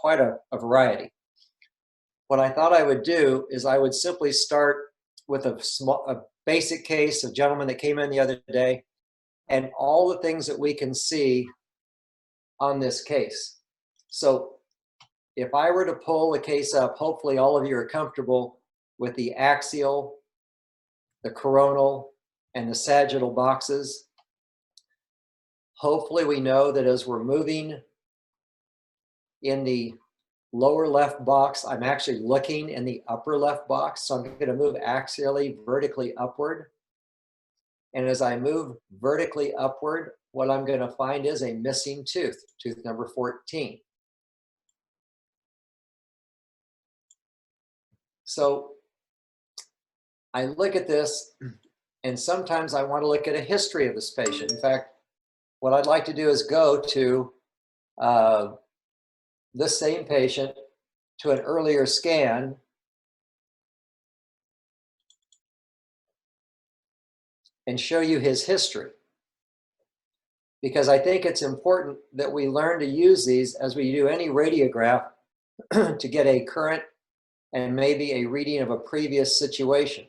quite a variety. What I thought I would do is I would simply start with a basic case, a gentleman that came in the other day, and all the things that we can see on this case. So if I were to pull the case up, hopefully all of you are comfortable with the axial, the coronal, and the sagittal boxes. Hopefully we know that as we're moving in the lower left box, I'm actually looking in the upper left box. So I'm going to move axially, vertically upward. And as I move vertically upward, what I'm going to find is a missing tooth, tooth number 14. So I look at this, and sometimes I want to look at a history of this patient. In fact, what I'd like to do is go to this same patient to an earlier scan and show you his history. Because I think it's important that we learn to use these as we do any radiograph to get a current and maybe a reading of a previous situation.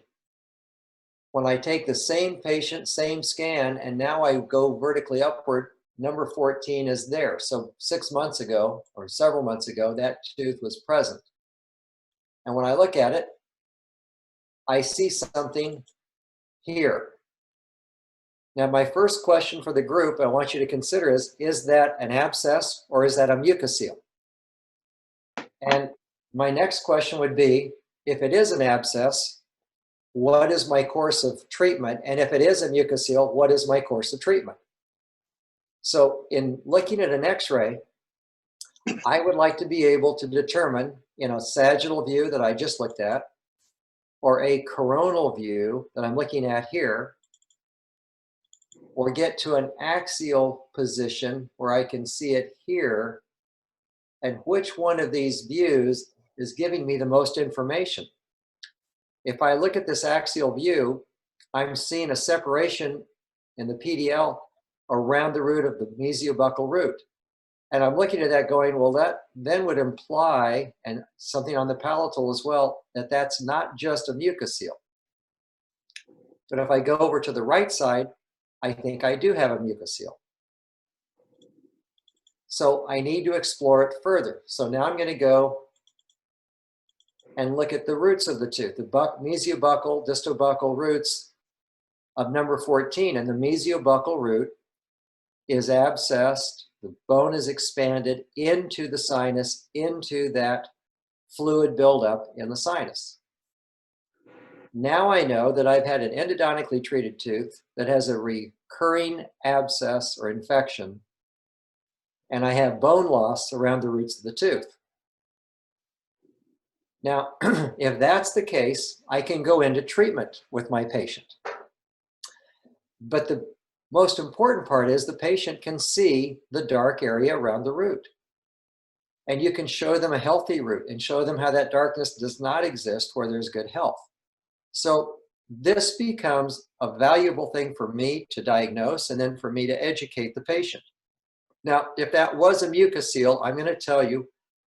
When I take the same patient, same scan, and now I go vertically upward, number 14 is there. So 6 months ago, or several months ago, that tooth was present. And when I look at it, I see something here. Now, my first question for the group I want you to consider is that an abscess or is that a mucocele? And my next question would be, if it is an abscess, what is my course of treatment? And if it is a mucocele, what is my course of treatment? So in looking at an x-ray, I would like to be able to determine in a sagittal view that I just looked at, or a coronal view that I'm looking at here, or get to an axial position where I can see it here, and which one of these views is giving me the most information. If I look at this axial view, I'm seeing a separation in the PDL around the root of the mesiobuccal root. And I'm looking at that going, well, that then would imply, and something on the palatal as well, that that's not just a mucocele. But if I go over to the right side, I think I do have a mucocele. So I need to explore it further. So now I'm going to go and look at the roots of the tooth, the mesiobuccal, distobuccal roots of number 14. And the mesiobuccal root is abscessed, the bone is expanded into the sinus, into that fluid buildup in the sinus. Now I know that I've had an endodontically treated tooth that has a recurring abscess or infection, and I have bone loss around the roots of the tooth. Now, if that's the case, I can go into treatment with my patient. But the most important part is the patient can see the dark area around the root. And you can show them a healthy root and show them how that darkness does not exist where there's good health. So this becomes a valuable thing for me to diagnose and then for me to educate the patient. Now, if that was a mucocele, I'm going to tell you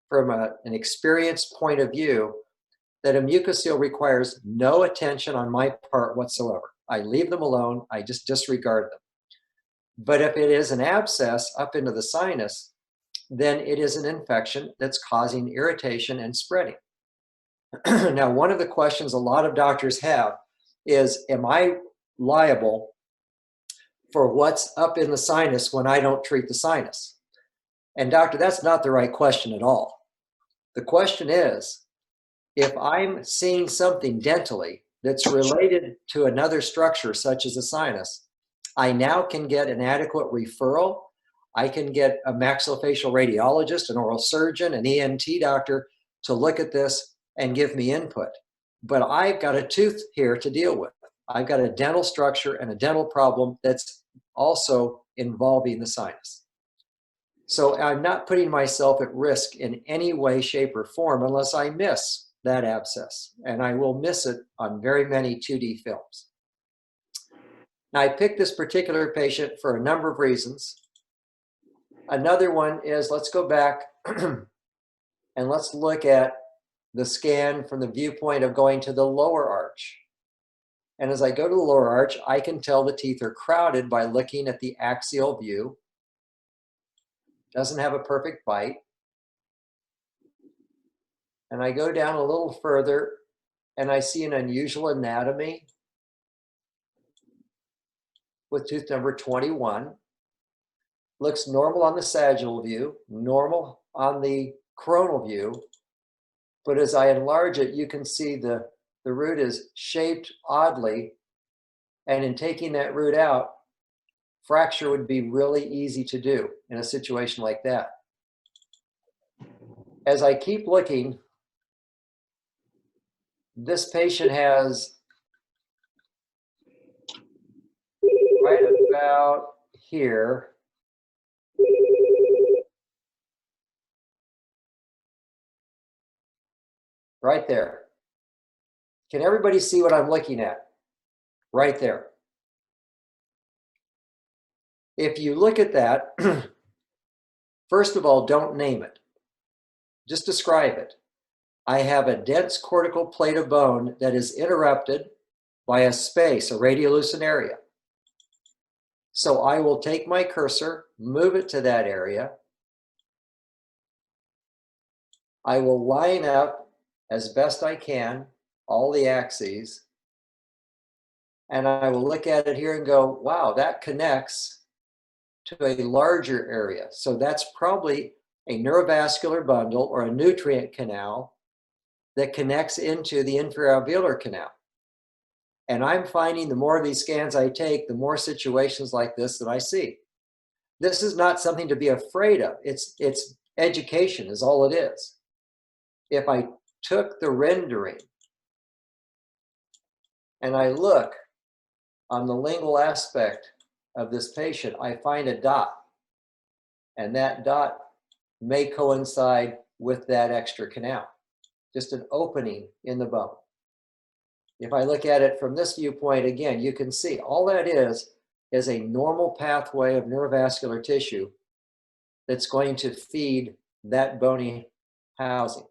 from an experienced point of view that a mucocele requires no attention on my part whatsoever. I leave them alone. I just disregard them. But if it is an abscess up into the sinus, then it is an infection that's causing irritation and spreading. Now, one of the questions a lot of doctors have is, am I liable for what's up in the sinus when I don't treat the sinus? And doctor, that's not the right question at all. The question is, if I'm seeing something dentally that's related to another structure such as a sinus, I now can get an adequate referral. I can get a maxillofacial radiologist, an oral surgeon, an ENT doctor to look at this and give me input. But I've got a tooth here to deal with. I've got a dental structure and a dental problem that's also involving the sinus. So I'm not putting myself at risk in any way, shape, or form unless I miss that abscess. And I will miss it on very many 2D films. Now, I picked this particular patient for a number of reasons. Another one is, let's go back And let's look at the scan from the viewpoint of going to the lower arch. And as I go to the lower arch, I can tell the teeth are crowded by looking at the axial view. Doesn't have a perfect bite. And I go down a little further and I see an unusual anatomy with tooth number 21. Looks normal on the sagittal view, normal on the coronal view. But as I enlarge it, you can see the root is shaped oddly. And in taking that root out, fracture would be really easy to do in a situation like that. As I keep looking, this patient has right about here right there. Can everybody see what I'm looking at? Right there. If you look at that, first of all, don't name it. Just describe it. I have a dense cortical plate of bone that is interrupted by a space, a radiolucent area. So I will take my cursor, move it to that area. I will line up as best I can all the axes, and I will look at it here and go, wow, that connects to a larger area. So that's probably a neurovascular bundle or a nutrient canal that connects into the inferior canal. And I'm finding the more of these scans I take, the more situations like this that I see. This is not something to be afraid of. It's education is all it is. If I took the rendering and I look on the lingual aspect of this patient, I find a dot. And that dot may coincide with that extra canal, just an opening in the bone. If I look at it from this viewpoint, again, you can see all that is a normal pathway of neurovascular tissue that's going to feed that bony housing.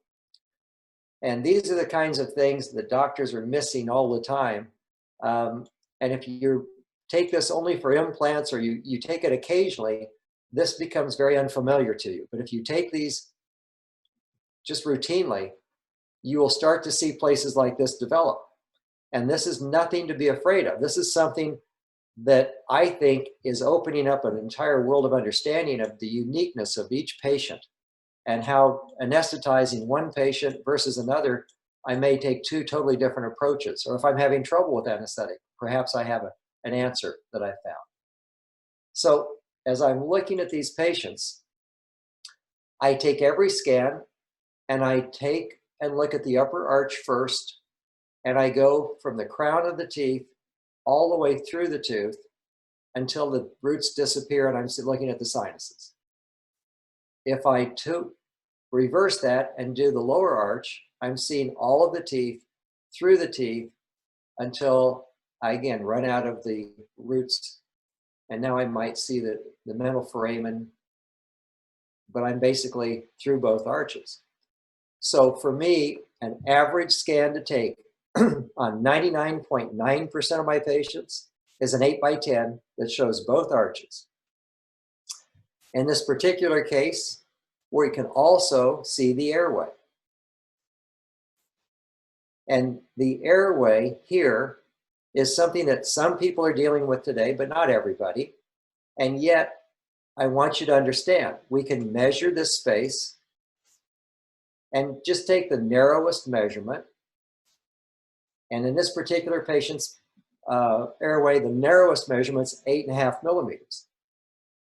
And these are the kinds of things that doctors are missing all the time. And if you take this only for implants or you take it occasionally, this becomes very unfamiliar to you. But if you take these just routinely, you will start to see places like this develop. And this is nothing to be afraid of. This is something that I think is opening up an entire world of understanding of the uniqueness of each patient and how anesthetizing one patient versus another, I may take two totally different approaches. Or if I'm having trouble with anesthetic, perhaps I have an answer that I found. So as I'm looking at these patients, I take every scan and I take and look at the upper arch first, and I go from the crown of the teeth all the way through the tooth until the roots disappear and I'm looking at the sinuses. If I reverse that and do the lower arch, I'm seeing all of the teeth through the teeth until I again run out of the roots. And now I might see the mental foramen, but I'm basically through both arches. So for me, an average scan to take on 99.9% of my patients is an 8x10 that shows both arches. In this particular case, we can also see the airway. And the airway here is something that some people are dealing with today, but not everybody. And yet, I want you to understand, we can measure this space and just take the narrowest measurement. And in this particular patient's airway, the narrowest measurement's 8.5 millimeters.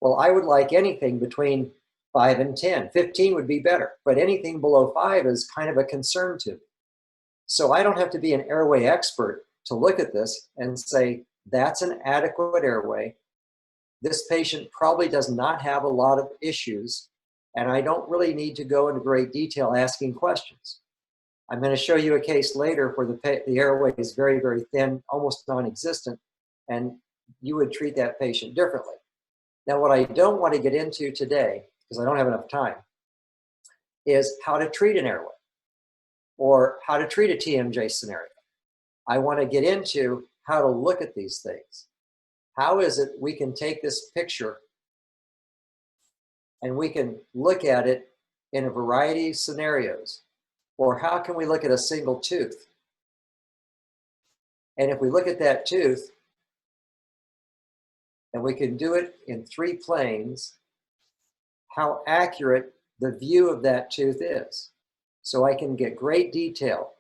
Well, I would like anything between 5 and 10. 15 would be better, but anything below 5 is kind of a concern to me. So I don't have to be an airway expert to look at this and say, that's an adequate airway. This patient probably does not have a lot of issues, and I don't really need to go into great detail asking questions. I'm going to show you a case later where the airway is very, very thin, almost non-existent, and you would treat that patient differently. Now, what I don't want to get into today, because I don't have enough time, is how to treat an airway or how to treat a TMJ scenario. I want to get into how to look at these things. How is it we can take this picture and we can look at it in a variety of scenarios? Or how can we look at a single tooth? And if we look at that tooth, and we can do it in 3 planes, how accurate the view of that tooth is. So I can get great detail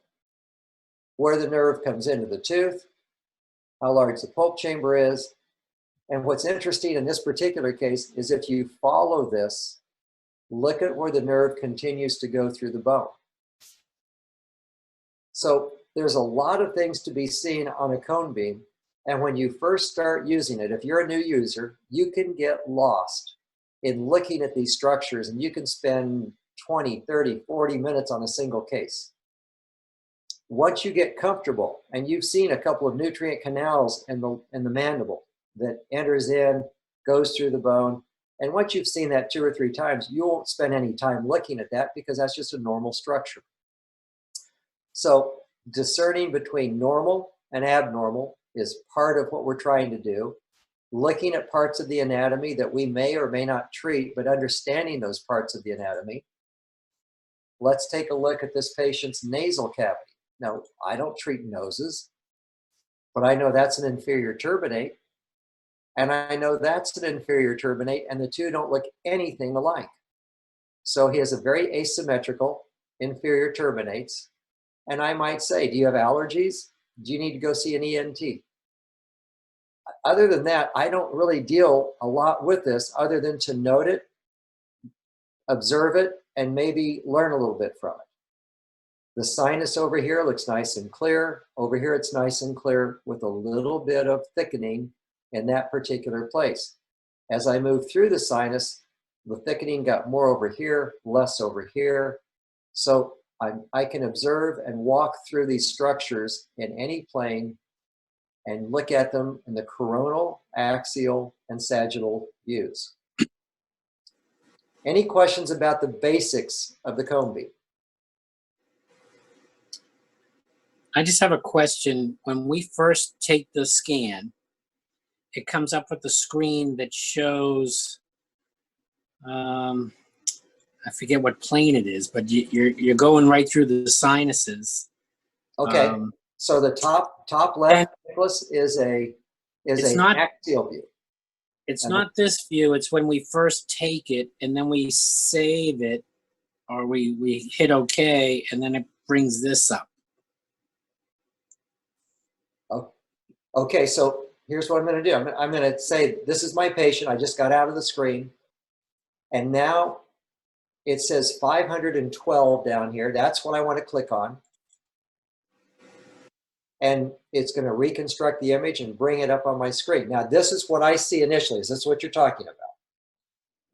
where the nerve comes into the tooth, how large the pulp chamber is. And what's interesting in this particular case is if you follow this, look at where the nerve continues to go through the bone. So there's a lot of things to be seen on a cone beam. And when you first start using it, if you're a new user, you can get lost in looking at these structures, and you can spend 20, 30, 40 minutes on a single case. Once you get comfortable, and you've seen a couple of nutrient canals in the mandible that enters in, goes through the bone, and once you've seen that 2 or 3 times, you won't spend any time looking at that because that's just a normal structure. So discerning between normal and abnormal is part of what we're trying to do. Looking at parts of the anatomy that we may or may not treat, but understanding those parts of the anatomy. Let's take a look at this patient's nasal cavity. Now, I don't treat noses, but I know that's an inferior turbinate, and I know that's an inferior turbinate, and the two don't look anything alike. So he has a very asymmetrical inferior turbinates, and I might say, do you have allergies? Do you need to go see an ENT? Other than that, I don't really deal a lot with this other than to note it, observe it, and maybe learn a little bit from it. The sinus over here looks nice and clear. Over here, it's nice and clear with a little bit of thickening in that particular place. As I move through the sinus, the thickening got more over here, less over here. So I can observe and walk through these structures in any plane and look at them in the coronal, axial, and sagittal views. Any questions about the basics of the cone beam? I just have a question. When we first take the scan, it comes up with the screen that shows, I forget what plane it is, but you're going right through the sinuses. Okay, so the top left, Nicholas, is an axial view. It's not this view. It's when we first take it and then we save it, or we hit OK, and then it brings this up. Okay, so here's what I'm going to do. I'm going to say, this is my patient. I just got out of the screen. And now it says 512 down here. That's what I want to click on. And it's going to reconstruct the image and bring it up on my screen. Now, this is what I see initially. Is this what you're talking about?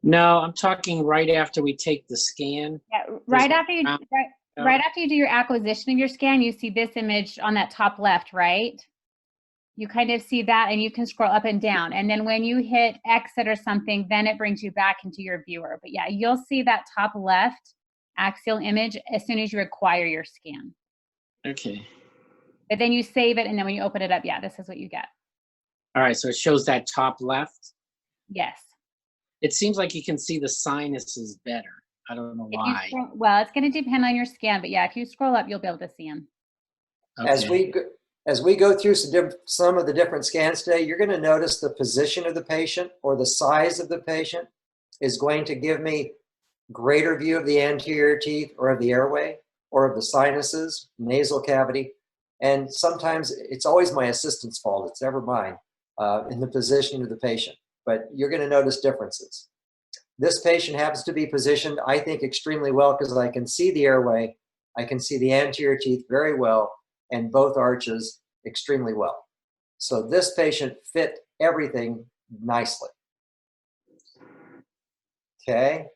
No, I'm talking right after we take the scan. Yeah, right after you do your acquisition of your scan, you see this image on that top left, right? You kind of see that, and you can scroll up and down. And then when you hit exit or something, then it brings you back into your viewer. But yeah, you'll see that top left axial image as soon as you acquire your scan. Okay. But then you save it, and then when you open it up, yeah, this is what you get. All right, so it shows that top left. Yes. It seems like you can see the sinuses better. I don't know why. Well, it's going to depend on your scan, but yeah, if you scroll up, you'll be able to see them. Okay. As we go through some of the different scans today, you're going to notice the position of the patient or the size of the patient is going to give me greater view of the anterior teeth or of the airway or of the sinuses, nasal cavity. And sometimes it's always my assistant's fault. It's never mine in the positioning of the patient. But you're going to notice differences. This patient happens to be positioned, I think, extremely well because I can see the airway, I can see the anterior teeth very well, and both arches extremely well. So this patient fit everything nicely. Okay.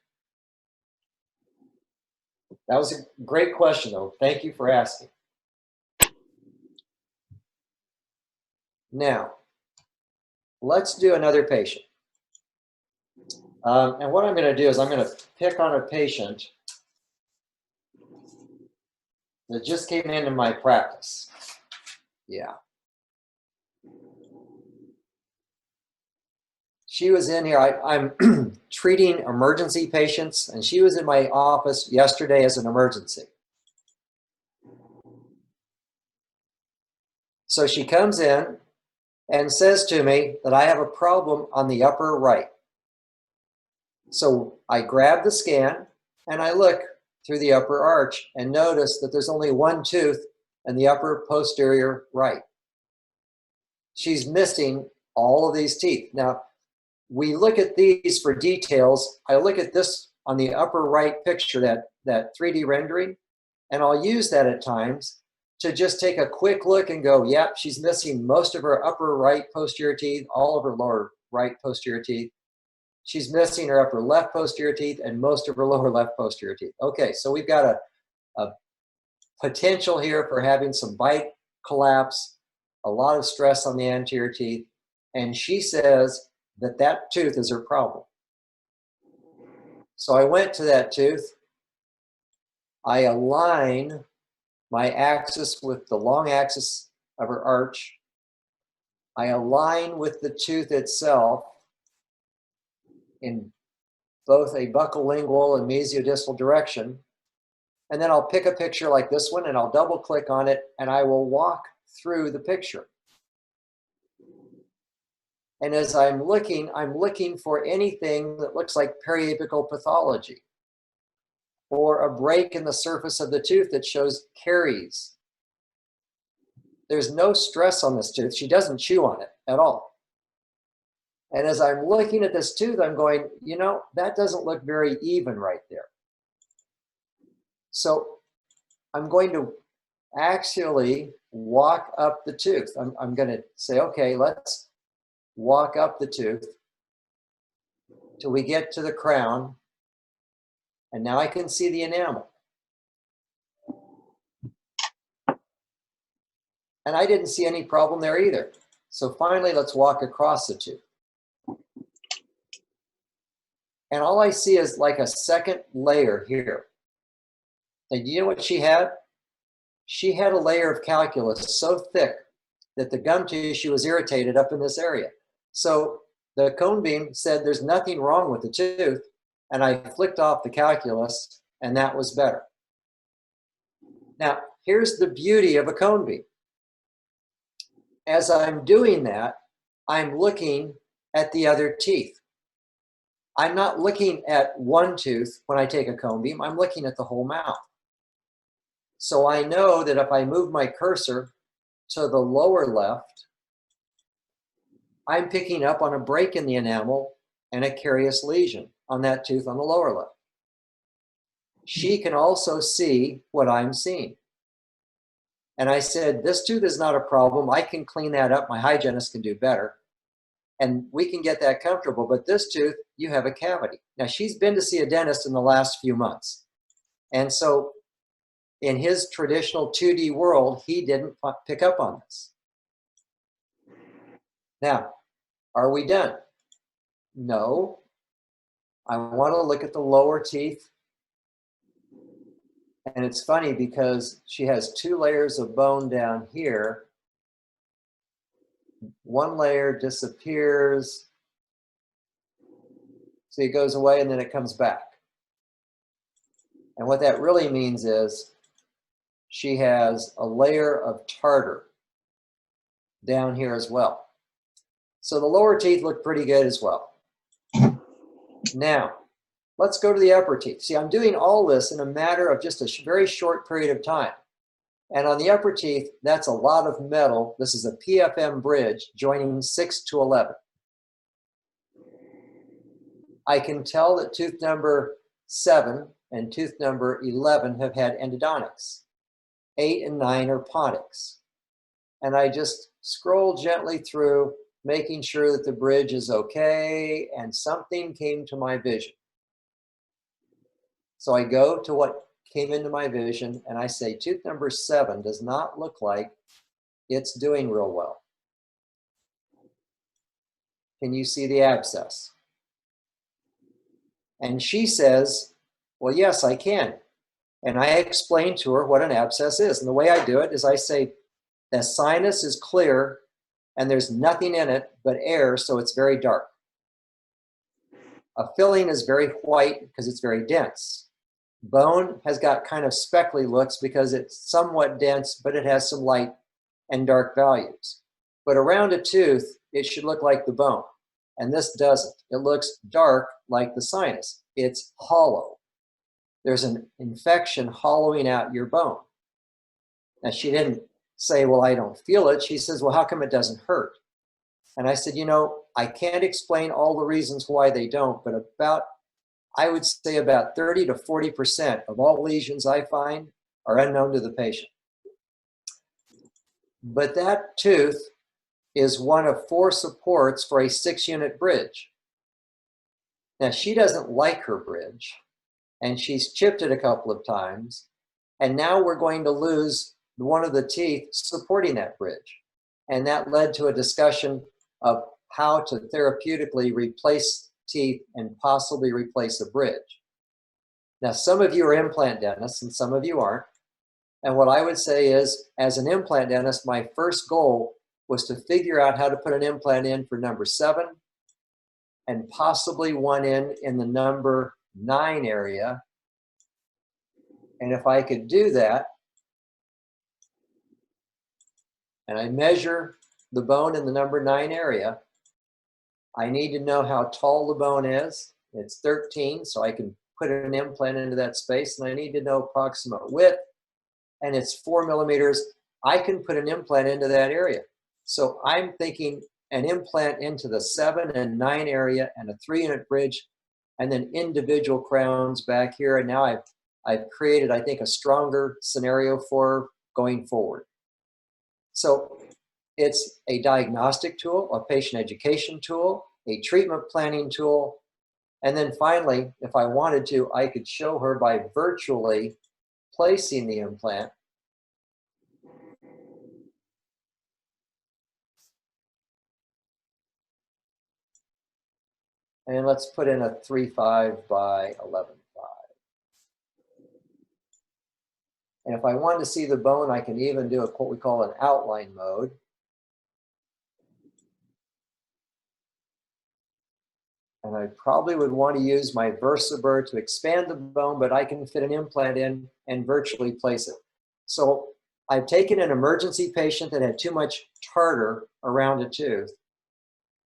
That was a great question, though. Thank you for asking. Now, let's do another patient. And what I'm going to do is I'm going to pick on a patient that just came into my practice. Yeah. She was in here. I'm treating emergency patients, and she was in my office yesterday as an emergency. So she comes in and says to me that I have a problem on the upper right. So I grab the scan and I look through the upper arch and notice that there's only one tooth in the upper posterior right. She's missing all of these teeth. Now, we look at these for details. I look at this on the upper right picture, that 3D rendering, and I'll use that at times to just take a quick look and go, yep, she's missing most of her upper right posterior teeth, all of her lower right posterior teeth. She's missing her upper left posterior teeth and most of her lower left posterior teeth. Okay, so we've got a potential here for having some bite collapse, a lot of stress on the anterior teeth, and she says that that tooth is her problem. So I went to that tooth. I align my axis with the long axis of her arch. I align with the tooth itself in both a buccolingual and mesiodistal direction. And then I'll pick a picture like this one and I'll double click on it and I will walk through the picture. And as I'm looking for anything that looks like periapical pathology or a break in the surface of the tooth that shows caries. There's no stress on this tooth. She doesn't chew on it at all. And as I'm looking at this tooth, I'm going, you know, that doesn't look very even right there. So I'm going to actually walk up the tooth. I'm going to say, okay, let's walk up the tooth till we get to the crown. And now I can see the enamel. And I didn't see any problem there either. So finally, let's walk across the tooth. And all I see is like a second layer here. And you know what she had? She had a layer of calculus so thick that the gum tissue was irritated up in this area. So the cone beam said there's nothing wrong with the tooth, and I flicked off the calculus, and that was better. Now, here's the beauty of a cone beam. As I'm doing that, I'm looking at the other teeth. I'm not looking at one tooth when I take a cone beam, I'm looking at the whole mouth. So I know that if I move my cursor to the lower left, I'm picking up on a break in the enamel and a carious lesion on that tooth on the lower left. She can also see what I'm seeing. And I said, this tooth is not a problem. I can clean that up. My hygienist can do better. And we can get that comfortable. But this tooth, you have a cavity. Now, she's been to see a dentist in the last few months. And so in his traditional 2D world, he didn't pick up on this. Now, are we done? No. I want to look at the lower teeth. And it's funny because she has two layers of bone down here. One layer disappears. So it goes away and then it comes back. And what that really means is she has a layer of tartar down here as well. So the lower teeth look pretty good as well. Now, let's go to the upper teeth. See, I'm doing all this in a matter of just a very short period of time. And on the upper teeth, that's a lot of metal. This is a PFM bridge joining 6 to 11. I can tell that tooth number 7 and tooth number 11 have had endodontics. 8 and 9 are pontics. And I just scroll gently through, making sure that the bridge is okay, and something came to my vision. So I go to what came into my vision, and I say, tooth number 7 does not look like it's doing real well. Can you see the abscess? And she says, well, yes, I can. And I explain to her what an abscess is. And the way I do it is I say, the sinus is clear and there's nothing in it but air, so it's very dark. A filling is very white because it's very dense. Bone has got kind of speckly looks because it's somewhat dense, but it has some light and dark values. But around a tooth, it should look like the bone. And this doesn't. It looks dark like the sinus. It's hollow. There's an infection hollowing out your bone. Now, she didn't say, well, I don't feel it. She says, well, how come it doesn't hurt? And I said, you know, I can't explain all the reasons why they don't, but I would say about 30 to 40% of all lesions I find are unknown to the patient. But that tooth is one of 4 supports for a 6-unit bridge. Now, she doesn't like her bridge, and she's chipped it a couple of times, and now we're going to lose one of the teeth supporting that bridge. And that led to a discussion of how to therapeutically replace teeth and possibly replace a bridge. Now, some of you are implant dentists and some of you aren't. And what I would say is, as an implant dentist, my first goal was to figure out how to put an implant in for number 7 and possibly one in the number 9 area. And if I could do that, and I measure the bone in the number 9 area, I need to know how tall the bone is. It's 13, so I can put an implant into that space, and I need to know approximate width, and it's 4 millimeters. I can put an implant into that area. So I'm thinking an implant into the 7 and 9 area and a 3-unit bridge, and then individual crowns back here. And now I've created, I think, a stronger scenario for going forward. So it's a diagnostic tool, a patient education tool, a treatment planning tool, and then finally, if I wanted to, I could show her by virtually placing the implant. And let's put in a 3.5 by 11.5. And if I wanted to see the bone, I can even do what we call an outline mode. And I probably would want to use my VersaBurr to expand the bone, but I can fit an implant in and virtually place it. So I've taken an emergency patient that had too much tartar around a tooth.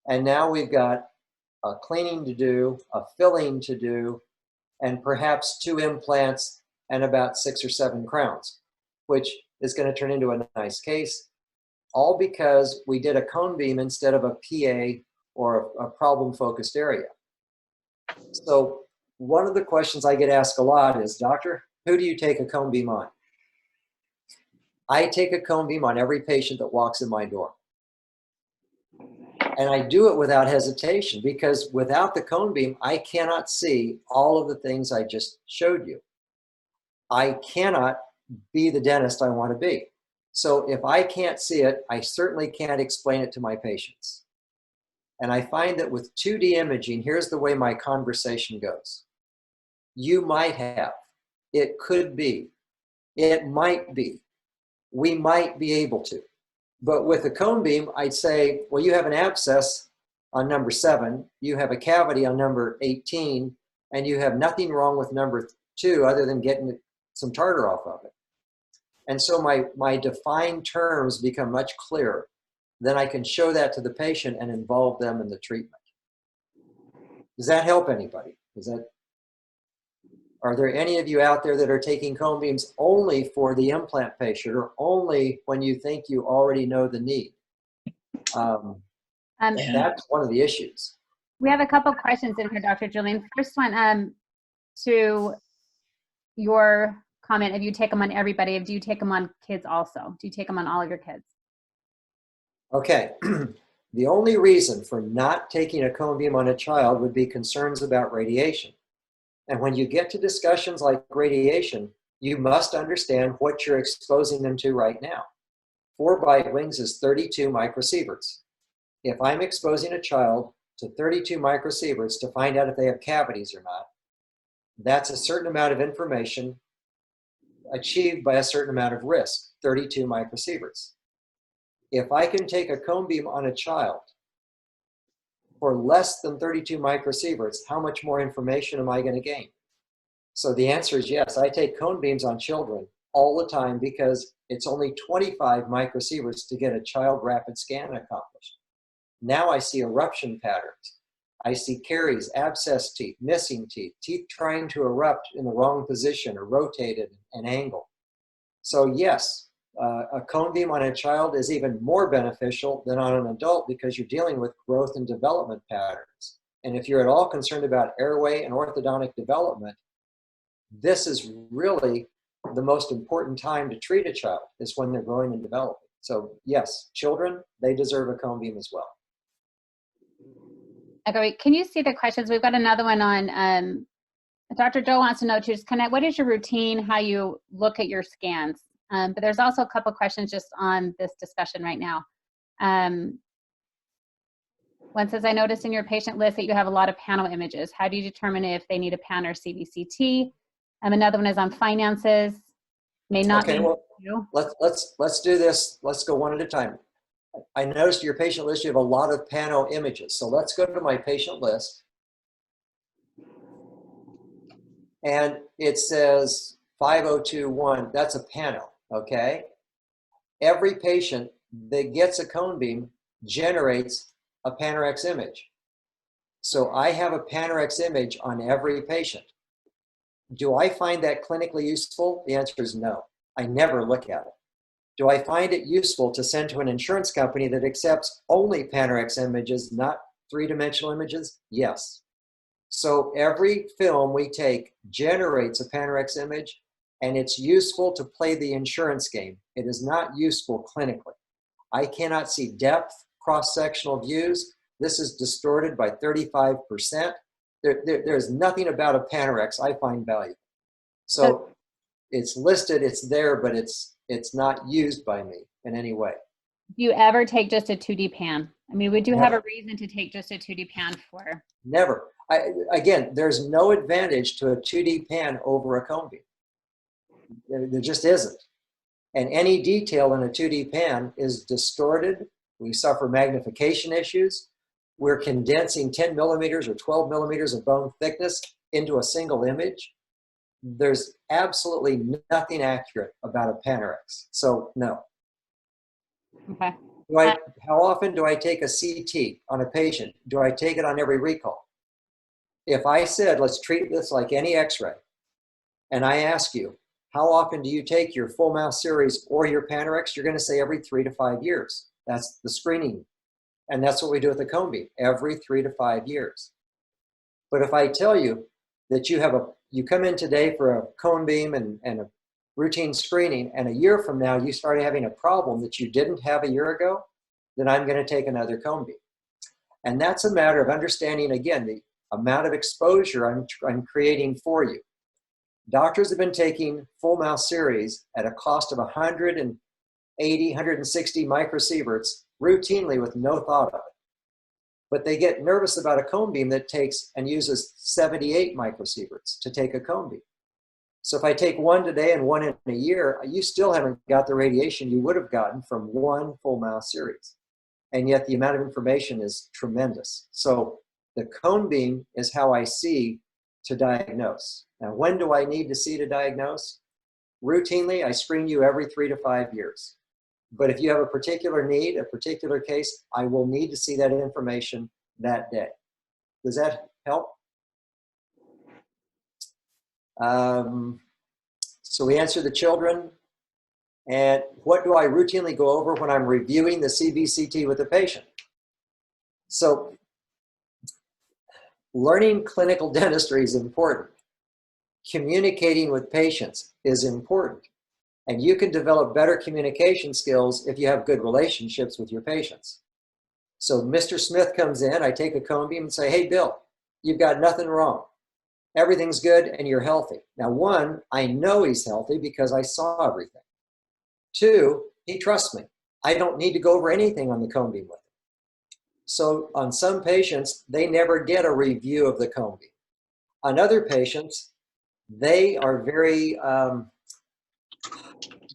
And now we've got a cleaning to do, a filling to do, and perhaps 2 implants and about 6 or 7 crowns, which is going to turn into a nice case, all because we did a cone beam instead of a PA or a problem-focused area. So one of the questions I get asked a lot is, doctor, who do you take a cone beam on? I take a cone beam on every patient that walks in my door. And I do it without hesitation, because without the cone beam, I cannot see all of the things I just showed you. I cannot be the dentist I want to be. So if I can't see it, I certainly can't explain it to my patients. And I find that with 2D imaging, here's the way my conversation goes. You might have, it could be, it might be, we might be able to. But with a cone beam, I'd say, well, you have an abscess on number 7, you have a cavity on number 18, and you have nothing wrong with number 2 other than getting some tartar off of it. And so my defined terms become much clearer. Then I can show that to the patient and involve them in the treatment. Does that help anybody? Are there any of you out there that are taking cone beams only for the implant patient, or only when you think you already know the need? That's one of the issues. We have a couple questions in here, Dr. Julian. First one, to your comment, if you take them on everybody, do you take them on kids also? Do you take them on all of your kids? Okay. The only reason for not taking a cone beam on a child would be concerns about radiation. And when you get to discussions like radiation, you must understand what you're exposing them to right now. 4 bite wings is 32 microsieverts. If I'm exposing a child to 32 microsieverts to find out if they have cavities or not, that's a certain amount of information achieved by a certain amount of risk, 32 microsieverts. If I can take a cone beam on a child for less than 32 microsieverts, how much more information am I going to gain? So the answer is yes. I take cone beams on children all the time because it's only 25 microsieverts to get a child rapid scan accomplished. Now I see eruption patterns. I see caries, abscess teeth, missing teeth, teeth trying to erupt in the wrong position or rotated and angled. So yes, a cone beam on a child is even more beneficial than on an adult because you're dealing with growth and development patterns. And if you're at all concerned about airway and orthodontic development, this is really the most important time to treat a child, is when they're growing and developing. So yes, children, they deserve a cone beam as well. Okay, can you see the questions? We've got another one on, Dr. Joe wants to know just kind of what is your routine, how you look at your scans? But there's also a couple questions just on this discussion right now. One says, I noticed in your patient list that you have a lot of panel images. How do you determine if they need a PAN or CBCT? Another one is on finances. May not okay, be well, you. let's do this. Let's go one at a time. I noticed your patient list, you have a lot of pano images. So let's go to my patient list. And it says 5021, that's a pano, okay? Every patient that gets a cone beam generates a Panorex image. So I have a Panorex image on every patient. Do I find that clinically useful? The answer is no. I never look at it. Do I find it useful to send to an insurance company that accepts only Panorex images, not three-dimensional images? Yes. So every film we take generates a Panorex image, and it's useful to play the insurance game. It is not useful clinically. I cannot see depth, cross-sectional views. This is distorted by 35%. There's nothing about a Panorex I find valuable. So it's listed, it's there, but it's not used by me in any way. Do you ever take just a 2D pan? I mean, would you Never. have a reason to take just a 2D pan for? Never. Again, there's no advantage to a 2D pan over a cone beam. There just isn't. And any detail in a 2D pan is distorted. We suffer magnification issues. We're condensing 10 millimeters or 12 millimeters of bone thickness into a single image. There's absolutely nothing accurate about a Panorex. So no. Okay. How often do I take a CT on a patient? Do I take it on every recall? If I said, let's treat this like any x-ray, and I ask you, how often do you take your full mouth series or your Panorex? You're going to say every 3 to 5 years. That's the screening. And that's what we do with the cone beam, every 3 to 5 years. But if I tell you that you come in today for a cone beam and a routine screening, and a year from now you start having a problem that you didn't have a year ago, then I'm going to take another cone beam. And that's a matter of understanding, again, the amount of exposure I'm creating for you. Doctors have been taking full mouth series at a cost of 180, 160 microsieverts routinely with no thought of it. But they get nervous about a cone beam that takes and uses 78 microsieverts to take a cone beam. So if I take one today and one in a year, you still haven't got the radiation you would have gotten from one full mouth series. And yet the amount of information is tremendous. So the cone beam is how I see to diagnose. Now, when do I need to see to diagnose? Routinely, I screen you every 3 to 5 years. But if you have a particular need, a particular case, I will need to see that information that day. Does that help? So we answer the children. And what do I routinely go over when I'm reviewing the CBCT with the patient? So learning clinical dentistry is important. Communicating with patients is important. And you can develop better communication skills if you have good relationships with your patients. So Mr. Smith comes in, I take a cone beam and say, hey, Bill, you've got nothing wrong. Everything's good and you're healthy. Now, one, I know he's healthy because I saw everything. Two, he trusts me. I don't need to go over anything on the cone beam with him. So on some patients, they never get a review of the cone beam. On other patients, they are very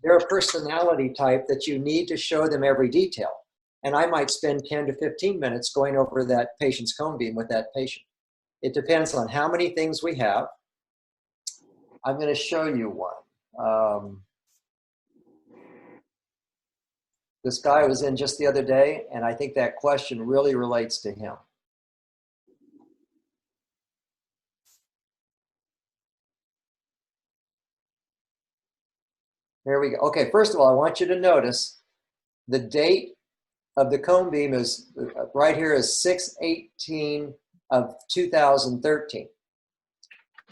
they're a personality type that you need to show them every detail. And I might spend 10 to 15 minutes going over that patient's cone beam with that patient. It depends on how many things we have. I'm going to show you one. This guy was in just the other day, and I think that question really relates to him. Here we go. Okay, first of all, I want you to notice the date of the cone beam is right here is 6/18 of 2013.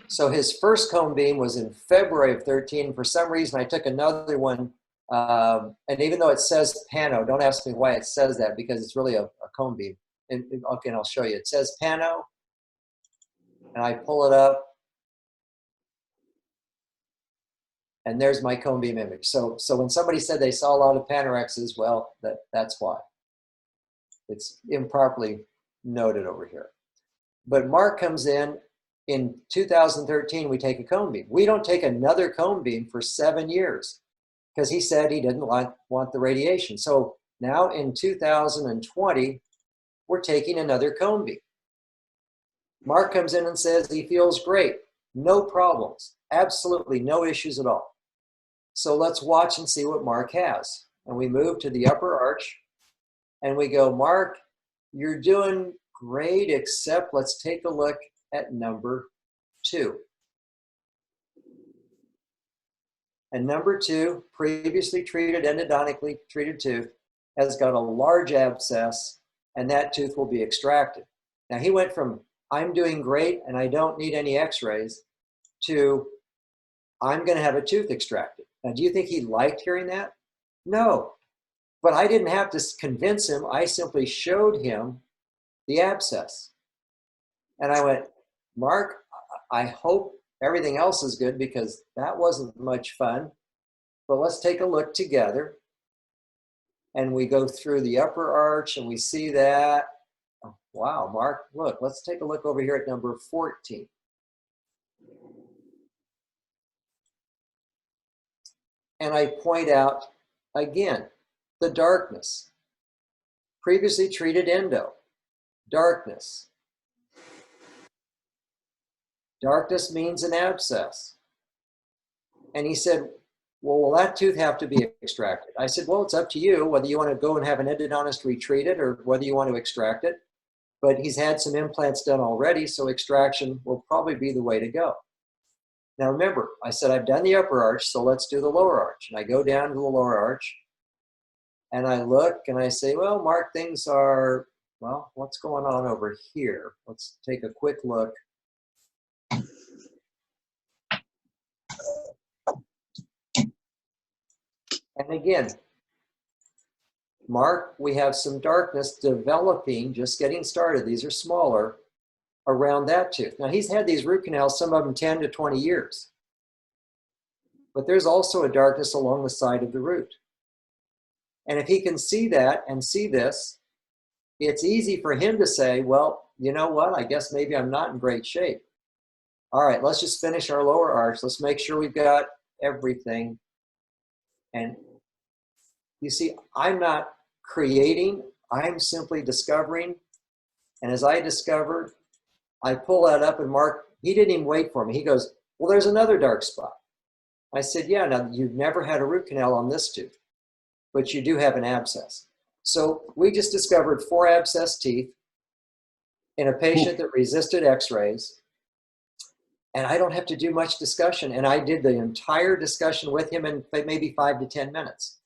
So his first cone beam was in February of 13. For some reason, I took another one, and even though it says Pano, don't ask me why it says that, because it's really a cone beam. Okay, and I'll show you. It says Pano, and I pull it up, and there's my cone beam image. So when somebody said they saw a lot of Panorexes, well, that's why. It's improperly noted over here. But Mark comes in 2013, we take a cone beam. We don't take another cone beam for 7 years because he said he didn't want the radiation. So now in 2020, we're taking another cone beam. Mark comes in and says he feels great. No problems. Absolutely no issues at all. So let's watch and see what Mark has. And we move to the upper arch and we go, Mark, you're doing great, except let's take a look at number 2. And number 2, previously treated, endodontically treated tooth, has got a large abscess, and that tooth will be extracted. Now he went from, I'm doing great and I don't need any x-rays, to, I'm going to have a tooth extracted. Now, do you think he liked hearing that? No. But I didn't have to convince him. I simply showed him the abscess. And I went, Mark, I hope everything else is good because that wasn't much fun. But let's take a look together. And we go through the upper arch and we see that. Oh, wow, Mark, look, let's take a look over here at number 14. And I point out, again, the darkness. Previously treated endo, darkness. Darkness means an abscess. And he said, well, will that tooth have to be extracted? I said, well, it's up to you whether you want to go and have an endodontist retreat it or whether you want to extract it. But he's had some implants done already, so extraction will probably be the way to go. Now remember, I said I've done the upper arch, so let's do the lower arch. And I go down to the lower arch, and I look, and I say, well, Mark, things are, well, what's going on over here? Let's take a quick look. And again, Mark, we have some darkness developing, just getting started. These are smaller, around that tooth. Now he's had these root canals, some of them 10 to 20 years. But there's also a darkness along the side of the root. And if he can see that and see this, it's easy for him to say, well, you know what, I guess maybe I'm not in great shape. All right, let's just finish our lower arch. Let's make sure we've got everything. And you see, I'm not creating, I'm simply discovering. And as I discovered, I pull that up and Mark, he didn't even wait for me. He goes, well, there's another dark spot. I said, yeah, now you've never had a root canal on this tooth, but you do have an abscess. So we just discovered 4 abscess teeth in a patient that resisted x-rays. And I don't have to do much discussion. And I did the entire discussion with him in maybe 5 to 10 minutes.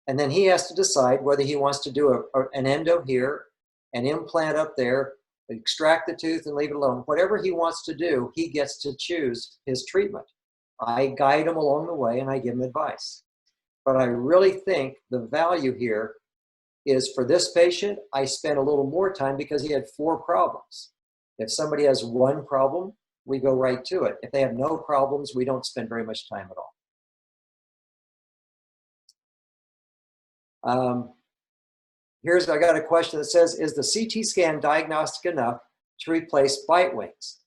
And then he has to decide whether he wants to do an endo here, an implant up there, extract the tooth and leave it alone. Whatever he wants to do, he gets to choose his treatment. I guide him along the way and I give him advice. But I really think the value here is for this patient, I spent a little more time because he had 4 problems. If somebody has 1 problem, we go right to it. If they have no problems, we don't spend very much time at all. I got a question that says, is the CT scan diagnostic enough to replace bite wings?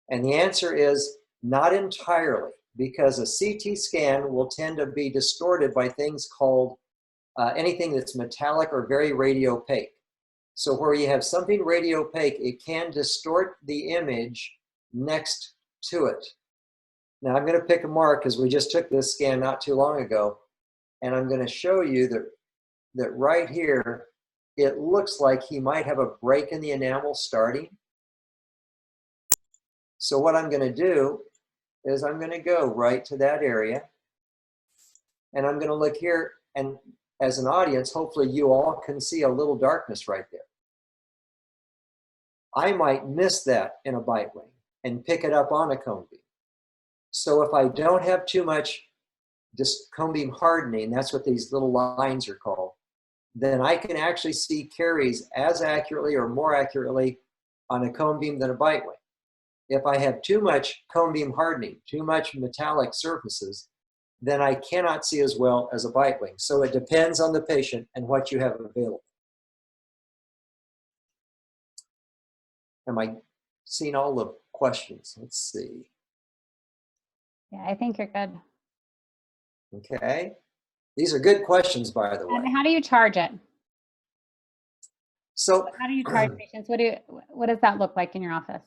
And the answer is not entirely. because a CT scan will tend to be distorted by things called anything that's metallic or very radiopaque. So where you have something radiopaque, it can distort the image next to it. Now I'm going to pick a mark because we just took this scan not too long ago, and I'm going to show you that right here, it looks like he might have a break in the enamel starting. So what I'm going to do is I'm going to go right to that area, and I'm going to look here, and as an audience, hopefully you all can see a little darkness right there. I might miss that in a bite wing and pick it up on a cone beam. So if I don't have too much cone beam hardening, that's what these little lines are called, then I can actually see caries as accurately or more accurately on a cone beam than a bite wing. If I have too much cone beam hardening, too much metallic surfaces, then I cannot see as well as a bite wing. So it depends on the patient and what you have available. Am I seeing all the questions? Let's see. Yeah, I think you're good. Okay. These are good questions, by the way. And how do you charge it? So How do you charge patients? What does that look like in your office?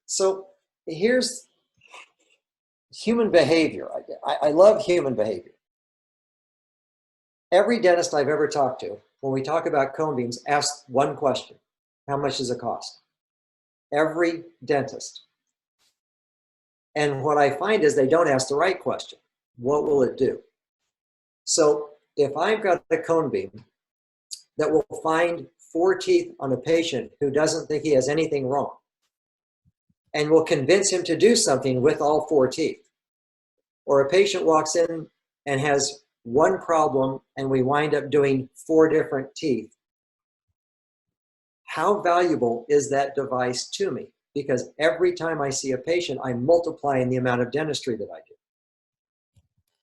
So here's human behavior. I love human behavior. Every dentist I've ever talked to, when we talk about cone beams, asks one question: how much does it cost? Every dentist. And what I find is they don't ask the right question. What will it do? So if I've got a cone beam that will find 4 teeth on a patient who doesn't think he has anything wrong, and will convince him to do something with all 4 teeth, or a patient walks in and has one problem and we wind up doing 4 different teeth, how valuable is that device to me? Because every time I see a patient, I'm multiplying the amount of dentistry that I do.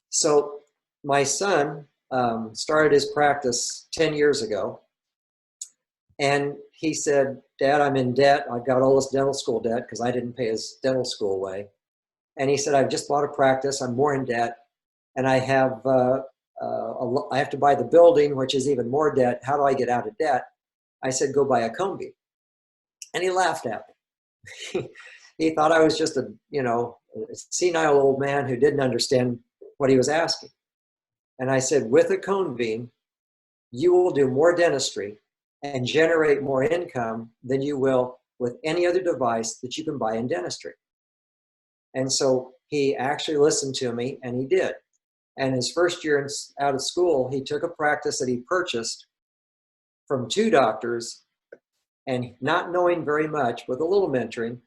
So my son started his practice 10 years ago, and he said, "Dad, I'm in debt. I've got all this dental school debt," because I didn't pay his dental school away. And he said, "I've just bought a practice. I'm more in debt, and I have to buy the building, which is even more debt. How do I get out of debt?" I said, "Go buy a cone beam." And he laughed at me. He thought I was just a senile old man who didn't understand what he was asking. And I said, with a cone beam, you will do more dentistry and generate more income than you will with any other device that you can buy in dentistry. And so he actually listened to me, and he did. And his first year out of school, he took a practice that he purchased from 2 doctors, and not knowing very much, with a little mentoring,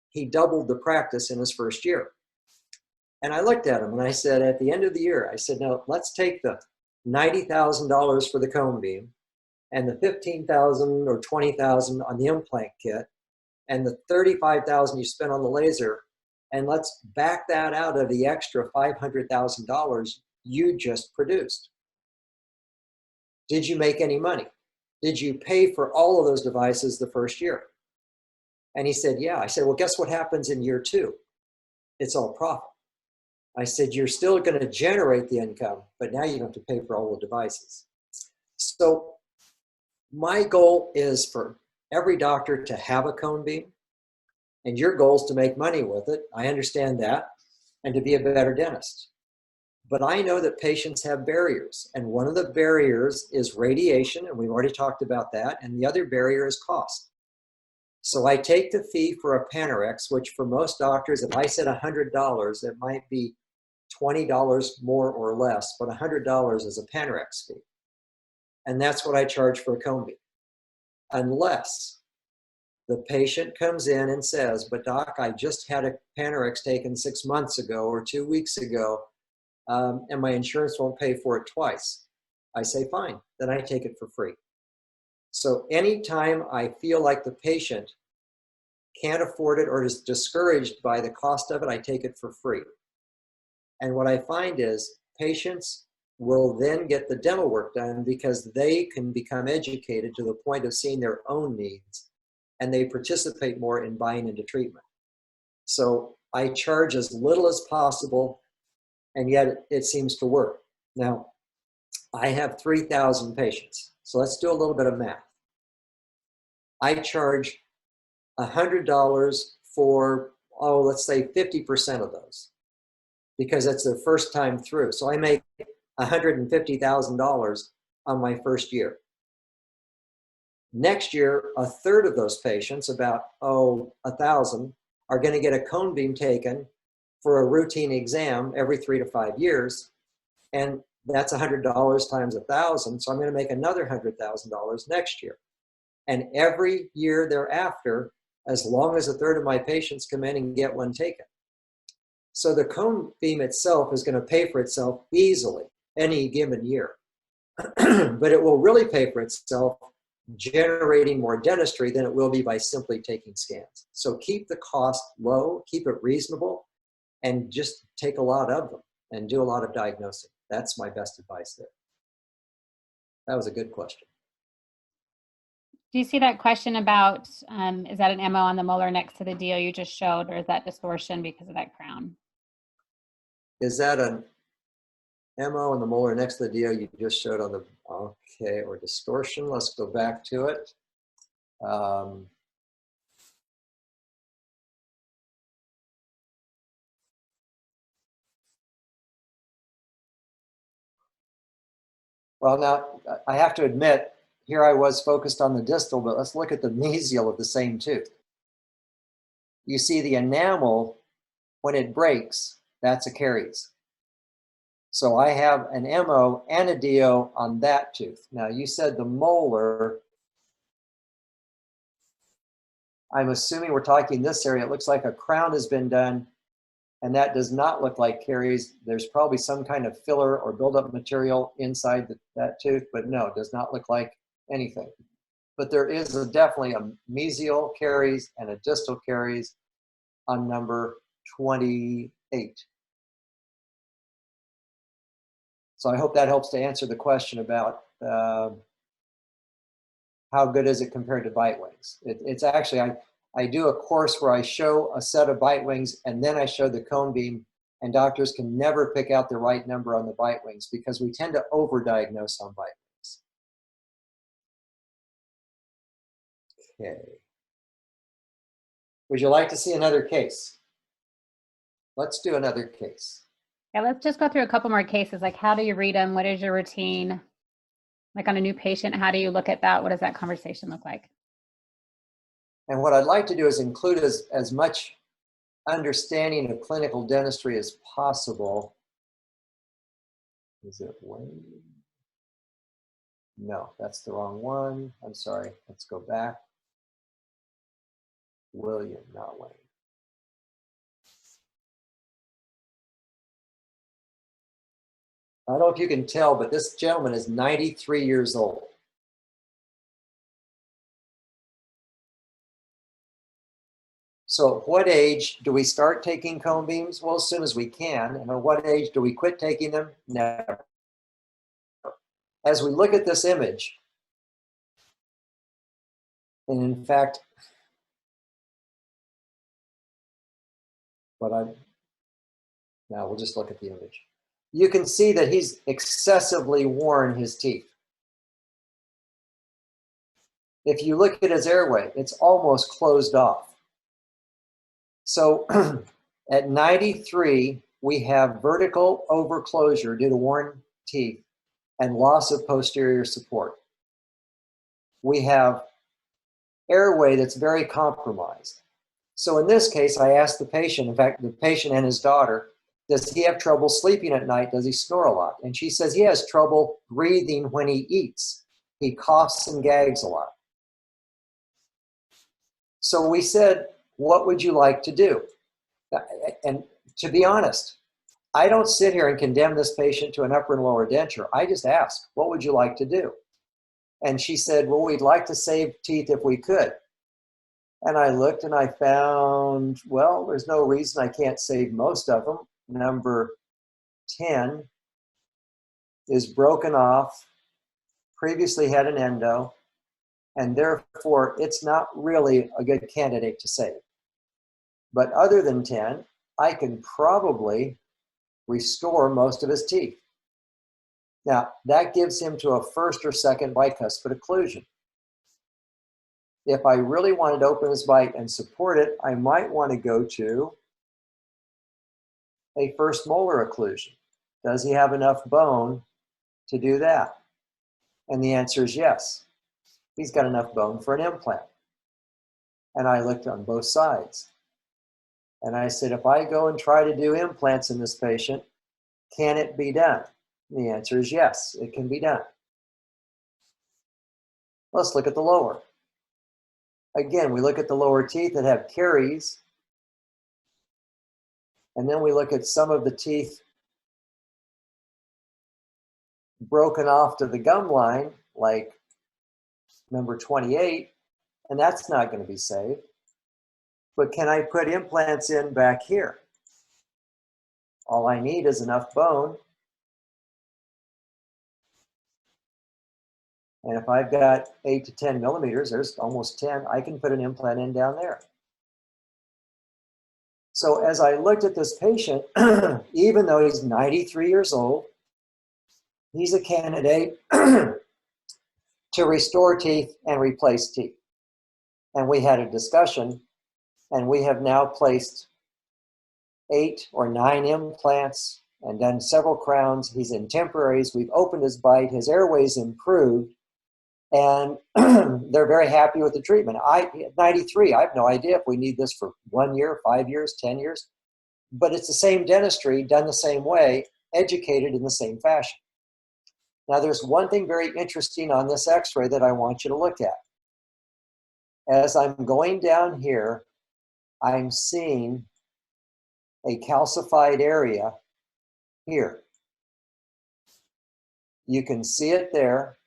he doubled the practice in his first year. And I looked at him and I said, at the end of the year, I said, "Now let's take the $90,000 for the cone beam and the $15,000 or $20,000 on the implant kit and the $35,000 you spent on the laser, and let's back that out of the extra $500,000 you just produced. Did you make any money? Did you pay for all of those devices the first year?" And he said, "Yeah." I said, "Well, guess what happens in year 2? It's all profit." I said, "You're still going to generate the income, but now you don't have to pay for all the devices." So my goal is for every doctor to have a cone beam, and your goal is to make money with it. I understand that, and to be a better dentist. But I know that patients have barriers, and one of the barriers is radiation, and we've already talked about that, and the other barrier is cost. So I take the fee for a Panorex, which for most doctors, if I said $100, it might be $20 more or less, but $100 is a Panorex fee. And that's what I charge for a cone beam. Unless the patient comes in and says, "But doc, I just had a Panorex taken 6 months ago or 2 weeks ago, and my insurance won't pay for it twice." I say, fine, then I take it for free. So anytime I feel like the patient can't afford it or is discouraged by the cost of it, I take it for free. And what I find is patients will then get the dental work done because they can become educated to the point of seeing their own needs, and they participate more in buying into treatment. So I charge as little as possible, and yet it seems to work. Now, I have 3,000 patients, so let's do a little bit of math. I charge $100 for, oh, let's say 50% of those, because it's their first time through. So I make $150,000 on my first year. Next year, a third of those patients, about 1,000, are going to get a cone beam taken for a routine exam every 3 to 5 years, and that's $100 times 1,000. So I'm going to make another $100,000 next year. And every year thereafter, as long as a third of my patients come in and get one taken. So the cone beam itself is going to pay for itself easily any given year. But it will really pay for itself generating more dentistry than it will be by simply taking scans. So keep the cost low, keep it reasonable, and just take a lot of them and do a lot of diagnosing. That's my best advice there. That was a good question. Do you see that question about, is that an MO on the molar next to the DO you just showed, or is that distortion because of that crown? Is that an MO on the molar next to the DO you just showed on the, okay, or distortion? Let's go back to it. Well, now, I have to admit, here I was focused on the distal, but let's look at the mesial of the same tooth. You see the enamel, when it breaks, that's a caries. So I have an MO and a DO on that tooth. Now, you said the molar. I'm assuming we're talking this area. It looks like a crown has been done, and that does not look like caries. There's probably some kind of filler or buildup material inside that tooth, but no, it does not look like anything. But there is definitely a mesial caries and a distal caries on number 28. So I hope that helps to answer the question about how good is it compared to bite wings. It's actually, I do a course where I show a set of bite wings and then I show the cone beam, and doctors can never pick out the right number on the bite wings because we tend to overdiagnose on bite wings. Okay. Would you like to see another case? Let's do another case. Yeah, let's just go through a couple more cases. Like, how do you read them? What is your routine? Like on a new patient, how do you look at that? What does that conversation look like? And what I'd like to do is include as much understanding of clinical dentistry as possible. Is it Wayne? No, that's the wrong one. I'm sorry. Let's go back. William, not Wayne. I don't know if you can tell, but this gentleman is 93 years old. So at what age do we start taking cone beams? Well, as soon as we can. And at what age do we quit taking them? Never. As we look at this image, and in fact, now we'll just look at the image. You can see that he's excessively worn his teeth. If you look at his airway, it's almost closed off. So at 93, we have vertical overclosure due to worn teeth and loss of posterior support. We have airway that's very compromised. So in this case, I asked the patient, in fact, the patient and his daughter, does he have trouble sleeping at night? Does he snore a lot? And she says he has trouble breathing when he eats. He coughs and gags a lot. So we said, what would you like to do? And to be honest, I don't sit here and condemn this patient to an upper and lower denture. I just ask, what would you like to do? And she said, well, we'd like to save teeth if we could. And I looked and I found, well, there's no reason I can't save most of them. Number 10 is broken off, previously had an endo, and therefore it's not really a good candidate to save. But other than 10, I can probably restore most of his teeth. Now, that gives him to a first or second bicuspid occlusion. If I really wanted to open his bite and support it, I might want to go to a first molar occlusion. Does he have enough bone to do that? And the answer is yes. He's got enough bone for an implant. And I looked on both sides. And I said, if I go and try to do implants in this patient, can it be done? And the answer is yes, it can be done. Let's look at the lower. Again, we look at the lower teeth that have caries. And then we look at some of the teeth broken off to the gum line, like number 28, and that's not going to be saved. But can I put implants in back here? All I need is enough bone. And if I've got 8 to 10 millimeters, there's almost 10, I can put an implant in down there. So as I looked at this patient, even though he's 93 years old, he's a candidate to restore teeth and replace teeth. And we had a discussion, and we have now placed 8 or 9 implants and done several crowns. He's in temporaries. We've opened his bite. His airway's improved. And they're very happy with the treatment. At 93, I have no idea if we need this for 1 year, 5 years, 10 years. But it's the same dentistry, done the same way, educated in the same fashion. Now, there's one thing very interesting on this x-ray that I want you to look at. As I'm going down here, I'm seeing a calcified area here. You can see it there,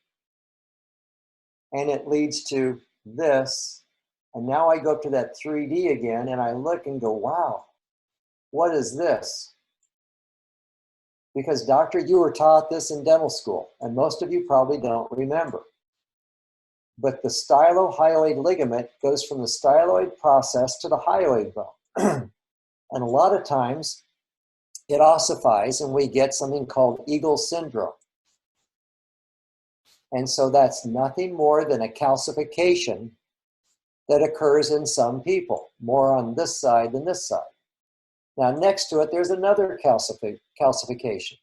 and it leads to this. And now I go up to that 3D again, and I look and go, wow, what is this? Because, doctor, you were taught this in dental school, and most of you probably don't remember. But the stylohyoid ligament goes from the styloid process to the hyoid bone. And a lot of times, it ossifies, and we get something called Eagle syndrome. And so that's nothing more than a calcification that occurs in some people, more on this side than this side. Now, next to it, there's another calcification.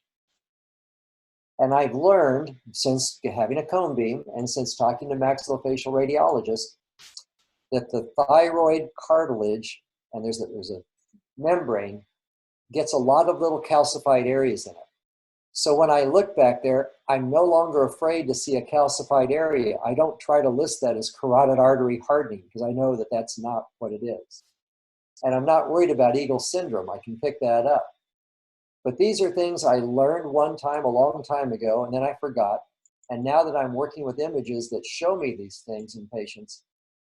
And I've learned, since having a cone beam and since talking to maxillofacial radiologists, that the thyroid cartilage, and there's a membrane, gets a lot of little calcified areas in it. So when I look back there, I'm no longer afraid to see a calcified area. I don't try to list that as carotid artery hardening, because I know that that's not what it is. And I'm not worried about Eagle syndrome. I can pick that up. But these are things I learned one time a long time ago, and then I forgot. And now that I'm working with images that show me these things in patients,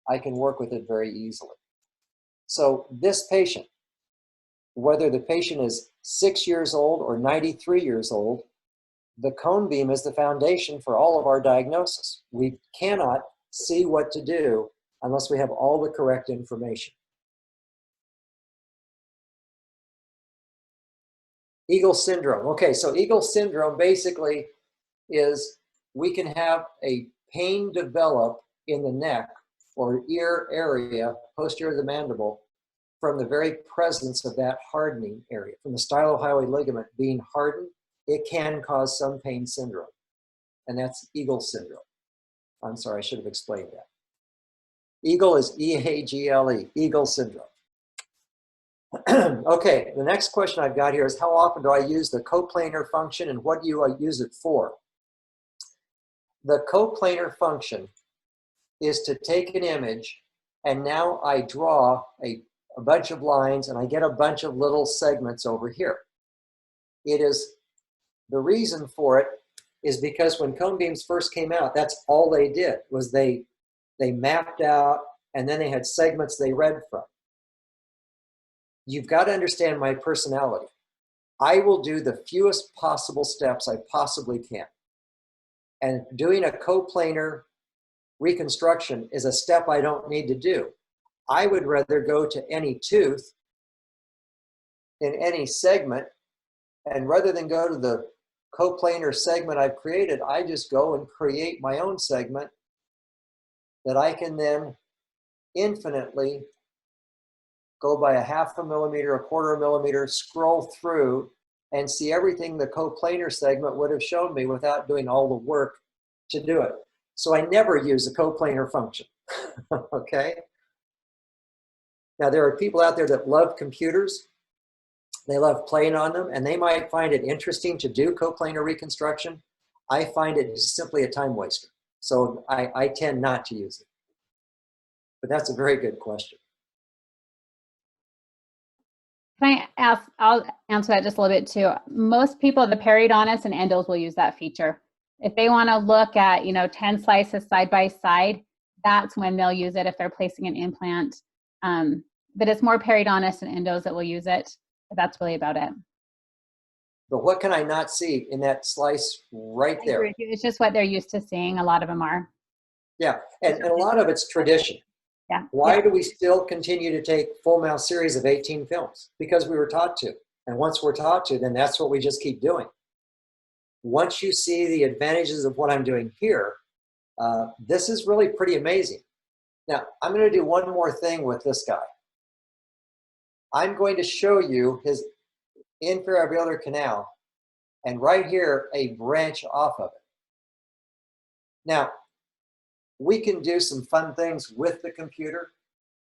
I can work with it very easily. So this patient, whether the patient is 6 years old or 93 years old, the cone beam is the foundation for all of our diagnosis. We cannot see what to do unless we have all the correct information. Eagle syndrome. Okay, so Eagle syndrome basically is we can have a pain develop in the neck or ear area, posterior of the mandible, from the very presence of that hardening area. From the stylohyoid ligament being hardened, it can cause some pain syndrome. And that's Eagle syndrome. I'm sorry, I should have explained that. Eagle is E-A-G-L-E, Eagle syndrome. Okay, the next question I've got here is how often do I use the coplanar function and what do I use it for? The coplanar function is to take an image and now I draw a bunch of lines and I get a bunch of little segments over here. It is, the reason for it is because when cone beams first came out, that's all they did was they mapped out and then they had segments they read from. You've got to understand my personality. I will do the fewest possible steps I possibly can. And doing a coplanar reconstruction is a step I don't need to do. I would rather go to any tooth in any segment, and rather than go to the coplanar segment I've created, I just go and create my own segment that I can then infinitely go by 1/2 millimeter, 1/4 millimeter, scroll through and see everything the coplanar segment would have shown me without doing all the work to do it. So I never use a coplanar function, okay? Now there are people out there that love computers. They love playing on them, and they might find it interesting to do coplanar reconstruction. I find it just simply a time waster. So I tend not to use it. But that's a very good question. Can I ask, I'll answer that just a little bit too. Most people, the periodontists and endos will use that feature. If they want to look at, 10 slices side by side, that's when they'll use it if they're placing an implant. But it's more periodontists and endos that will use it. But that's really about it. But what can I not see in that slice right there? I agree with you. It's just what they're used to seeing. A lot of them are. Yeah, and a lot of it's tradition. Yeah. Why do we still continue to take full mouth series of 18 films? Because we were taught to. And once we're taught to, then that's what we just keep doing. Once you see the advantages of what I'm doing here, this is really pretty amazing. Now, I'm going to do one more thing with this guy. I'm going to show you his inferior alveolar canal, and right here, a branch off of it. Now, we can do some fun things with the computer,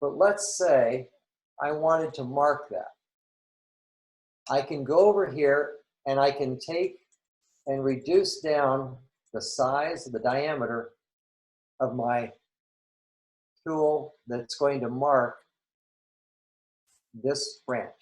but let's say I wanted to mark that. I can go over here and I can take and reduce down the size, the diameter of my tool that's going to mark this branch.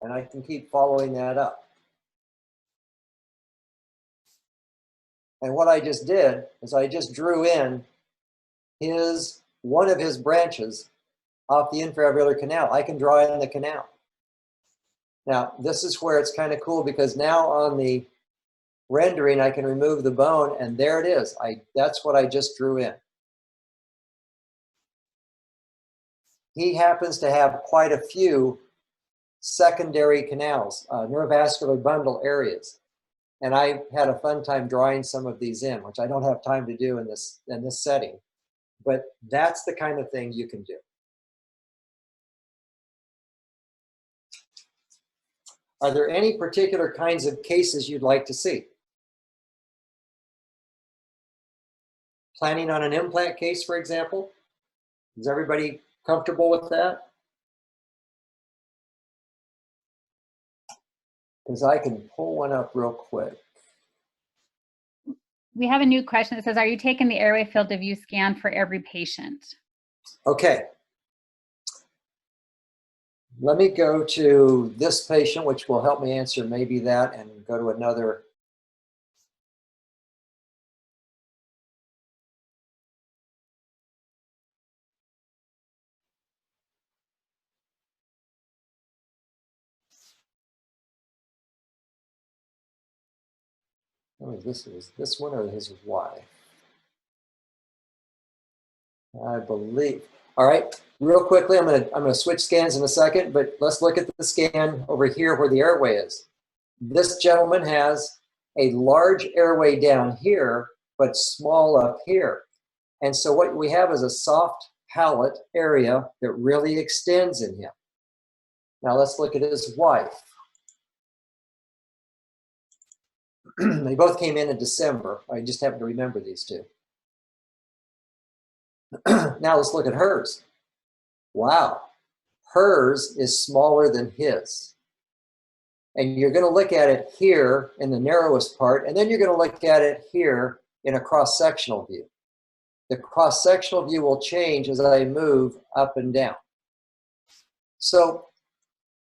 And I can keep following that up. And what I just did is I just drew in one of his branches off the inferior alveolar canal. I can draw in the canal. Now, this is where it's kind of cool because now on the rendering, I can remove the bone, and there it is. That's what I just drew in. He happens to have quite a few secondary canals, neurovascular bundle areas. And I had a fun time drawing some of these in, which I don't have time to do in this setting. But that's the kind of thing you can do. Are there any particular kinds of cases you'd like to see? Planning on an implant case, for example? Is everybody comfortable with that? Because I can pull one up real quick. We have a new question that says, are you taking the airway field of view scan for every patient? Okay. Let me go to this patient, which will help me answer maybe that, and go to another. Oh, this one or his wife? I believe. All right, real quickly, I'm gonna switch scans in a second, but let's look at the scan over here where the airway is. This gentleman has a large airway down here, but small up here. And so what we have is a soft palate area that really extends in him. Now let's look at his wife. They both came in December. I just happen to remember these two. Now let's look at hers. Wow, hers is smaller than his. And you're going to look at it here in the narrowest part, and then you're going to look at it here in a cross-sectional view. The cross-sectional view will change as I move up and down. So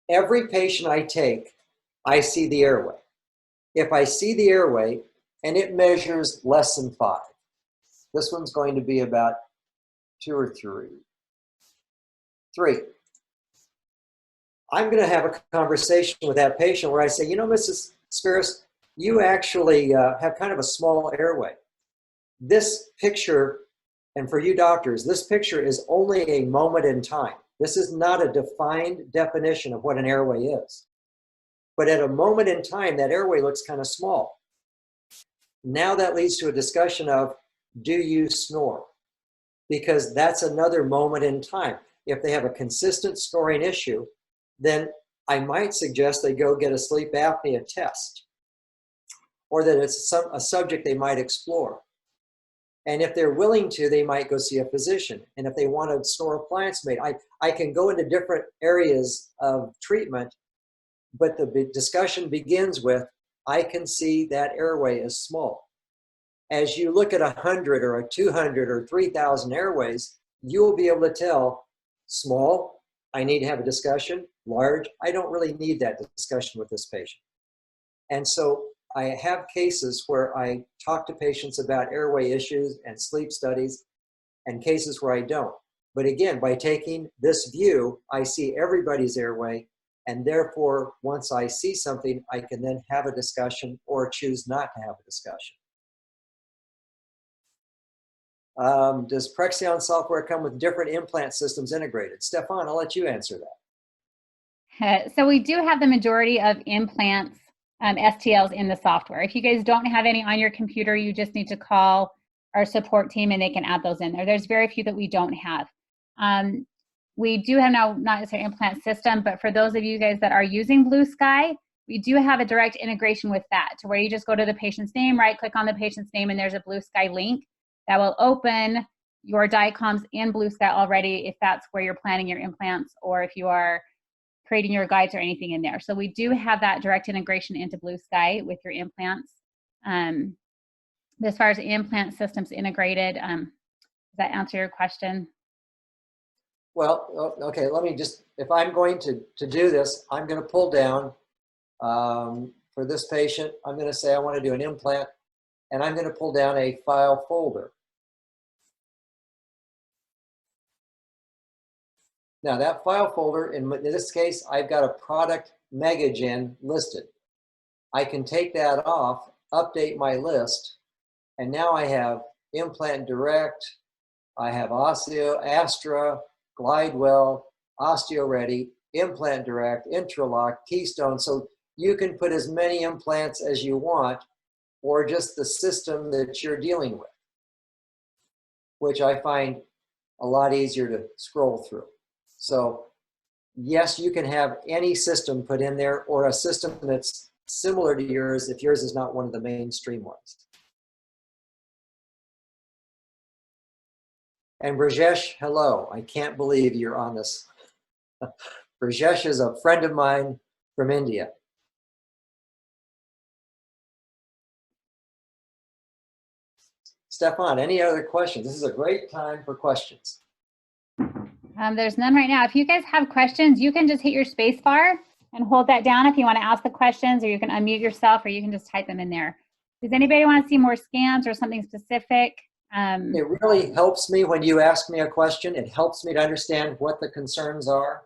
every patient I take, I see the airway. If I see the airway and it measures less than 5, this one's going to be about 2 or 3. I'm going to have a conversation with that patient where I say, you know, Mrs. Spiros, you actually have kind of a small airway. This picture, and for you doctors, this picture is only a moment in time. This is not a defined definition of what an airway is. But at a moment in time, that airway looks kind of small. Now that leads to a discussion of, do you snore? Because that's another moment in time. If they have a consistent snoring issue, then I might suggest they go get a sleep apnea test, or that it's a subject they might explore. And if they're willing to, they might go see a physician. And if they want a snore appliance made, I can go into different areas of treatment, but the discussion begins with, I can see that airway is small. As you look at 100 or a 200 or 3,000 airways, you'll be able to tell, small, I need to have a discussion. Large, I don't really need that discussion with this patient. And so I have cases where I talk to patients about airway issues and sleep studies, and cases where I don't. But again, by taking this view, I see everybody's airway, and therefore, once I see something, I can then have a discussion or choose not to have a discussion. Does PreXion software come with different implant systems integrated? Stefan, I'll let you answer that. So we do have the majority of implants, STLs in the software. If you guys don't have any on your computer, you just need to call our support team and they can add those in there. There's very few that we don't have. We do have now, not necessarily implant system, but for those of you guys that are using Blue Sky, we do have a direct integration with that, to where you just go to the patient's name, right click on the patient's name, and there's a Blue Sky link that will open your DICOMs in Blue Sky already, if that's where you're planning your implants, or if you are creating your guides or anything in there. So we do have that direct integration into Blue Sky with your implants. As far as implant systems integrated, does that answer your question? Well, okay, let me just, if I'm going to do this, I'm going to pull down for this patient, I'm going to say I want to do an implant, and I'm going to pull down a file folder. Now that file folder, in this case, I've got a product megagen listed. I can take that off, update my list, and now I have Implant Direct, I have Astra, Glidewell, OsteoReady, Implant Direct, Intralock, Keystone. So you can put as many implants as you want, or just the system that you're dealing with, which I find a lot easier to scroll through. So yes, you can have any system put in there, or a system that's similar to yours if yours is not one of the mainstream ones. And Brajesh, hello. I can't believe you're on this. Brajesh is a friend of mine from India. Stefan, any other questions? This is a great time for questions. There's none right now. If you guys have questions, you can just hit your space bar and hold that down if you want to ask the questions, or you can unmute yourself, or you can just type them in there. Does anybody want to see more scans or something specific? It really helps me when you ask me a question. It helps me to understand what the concerns are.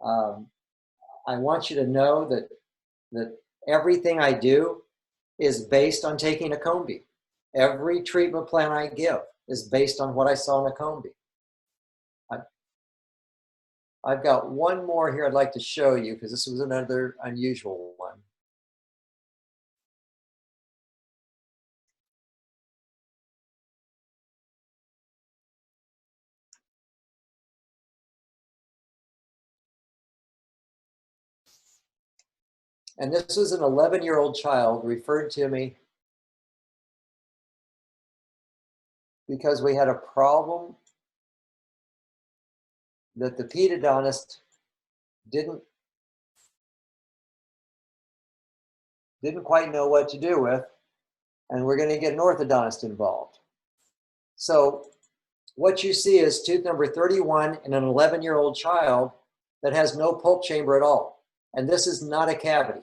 I want you to know that everything I do is based on taking a Combi. Every treatment plan I give is based on what I saw in a Combi. I've got one more here I'd like to show you, because this was another unusual one. And this was an 11-year-old child referred to me because we had a problem that the pedodontist didn't quite know what to do with, and we're going to get an orthodontist involved. So what you see is tooth number 31 in an 11-year-old child that has no pulp chamber at all. And this is not a cavity.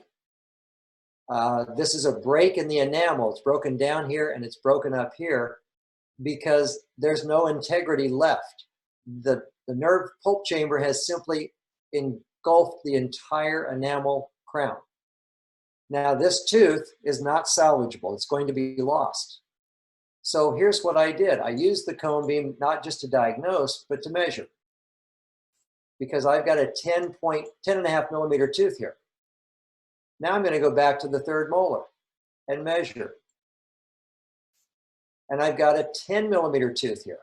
This is a break in the enamel. It's broken down here and it's broken up here because there's no integrity left. The nerve pulp chamber has simply engulfed the entire enamel crown. Now this tooth is not salvageable. It's going to be lost. So here's what I did. I used the cone beam not just to diagnose, but to measure. Because I've got a 10.5 millimeter tooth here. Now I'm going to go back to the third molar and measure. And I've got a 10 millimeter tooth here.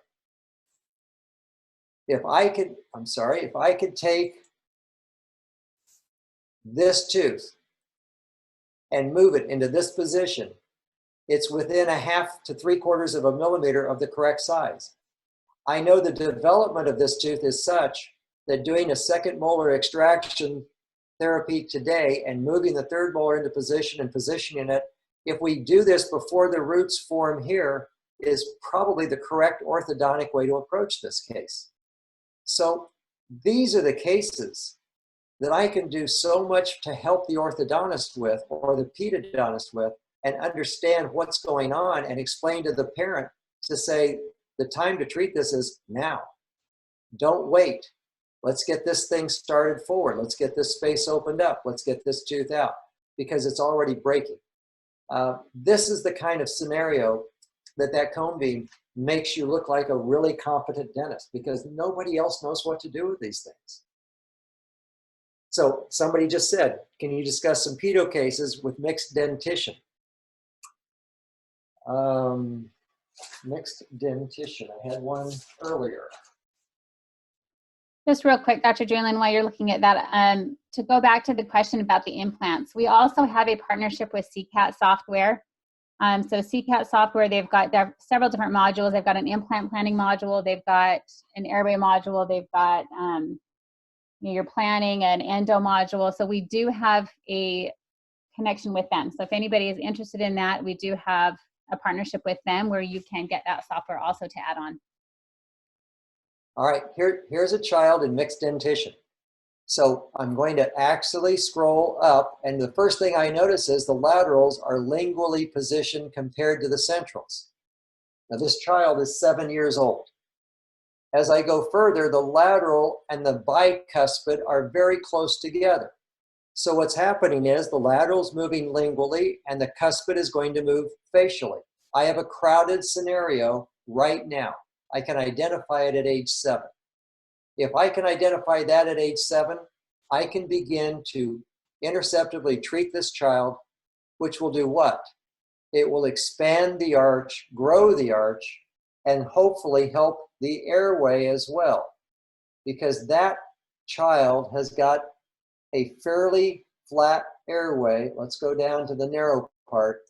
If I could take this tooth and move it into this position, it's within 1/2 to 3/4 of a millimeter of the correct size. I know the development of this tooth is such that doing a second molar extraction therapy today and moving the third molar into position and positioning it, if we do this before the roots form here, is probably the correct orthodontic way to approach this case. So these are the cases that I can do so much to help the orthodontist with, or the pedodontist with, and understand what's going on and explain to the parent to say, the time to treat this is now. Don't wait. Let's get this thing started forward. Let's get this space opened up. Let's get this tooth out because it's already breaking. This is the kind of scenario that cone beam makes you look like a really competent dentist, because nobody else knows what to do with these things. So somebody just said, can you discuss some pedo cases with mixed dentition? Mixed dentition, I had one earlier. Just real quick, Dr. Julian, while you're looking at that, to go back to the question about the implants, we also have a partnership with CCAT software. So CCAT software, there are several different modules. They've got an implant planning module. They've got an airway module. They've got your planning and endo module. So we do have a connection with them. So if anybody is interested in that, we do have a partnership with them where you can get that software also to add on. All right, here's a child in mixed dentition. So I'm going to actually scroll up, and the first thing I notice is the laterals are lingually positioned compared to the centrals. Now this child is 7 years old. As I go further, the lateral and the bicuspid are very close together. So what's happening is the lateral's moving lingually and the cuspid is going to move facially. I have a crowded scenario right now. I can identify it at age 7. If I can identify that at age 7, I can begin to interceptively treat this child, which will do what? It will expand the arch, grow the arch, and hopefully help the airway as well. Because that child has got a fairly flat airway. Let's go down to the narrow part.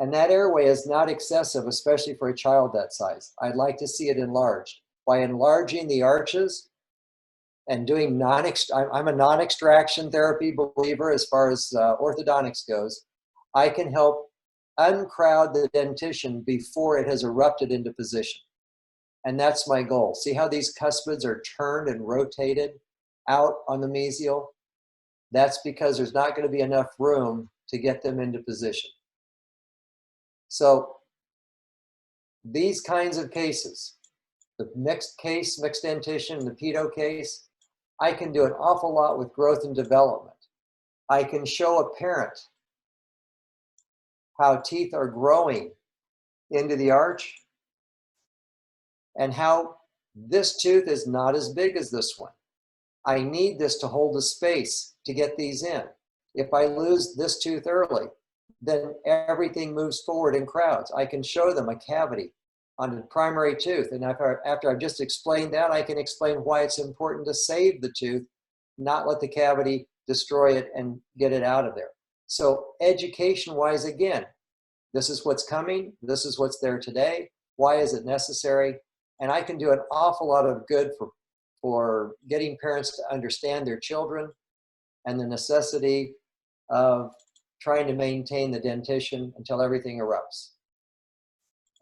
And that airway is not excessive, especially for a child that size. I'd like to see it enlarged. By enlarging the arches and doing I'm a non-extraction therapy believer as far as orthodontics goes, I can help uncrowd the dentition before it has erupted into position. And that's my goal. See how these cuspids are turned and rotated out on the mesial? That's because there's not going to be enough room to get them into position. So these kinds of cases, the mixed case, mixed dentition, the pedo case, I can do an awful lot with growth and development. I can show a parent how teeth are growing into the arch and how this tooth is not as big as this one. I need this to hold the space to get these in. If I lose this tooth early, then everything moves forward in crowds. I can show them a cavity on the primary tooth. And after I've just explained that, I can explain why it's important to save the tooth, not let the cavity destroy it and get it out of there. So education-wise, again, this is what's coming. This is what's there today. Why is it necessary? And I can do an awful lot of good for getting parents to understand their children and the necessity of trying to maintain the dentition until everything erupts.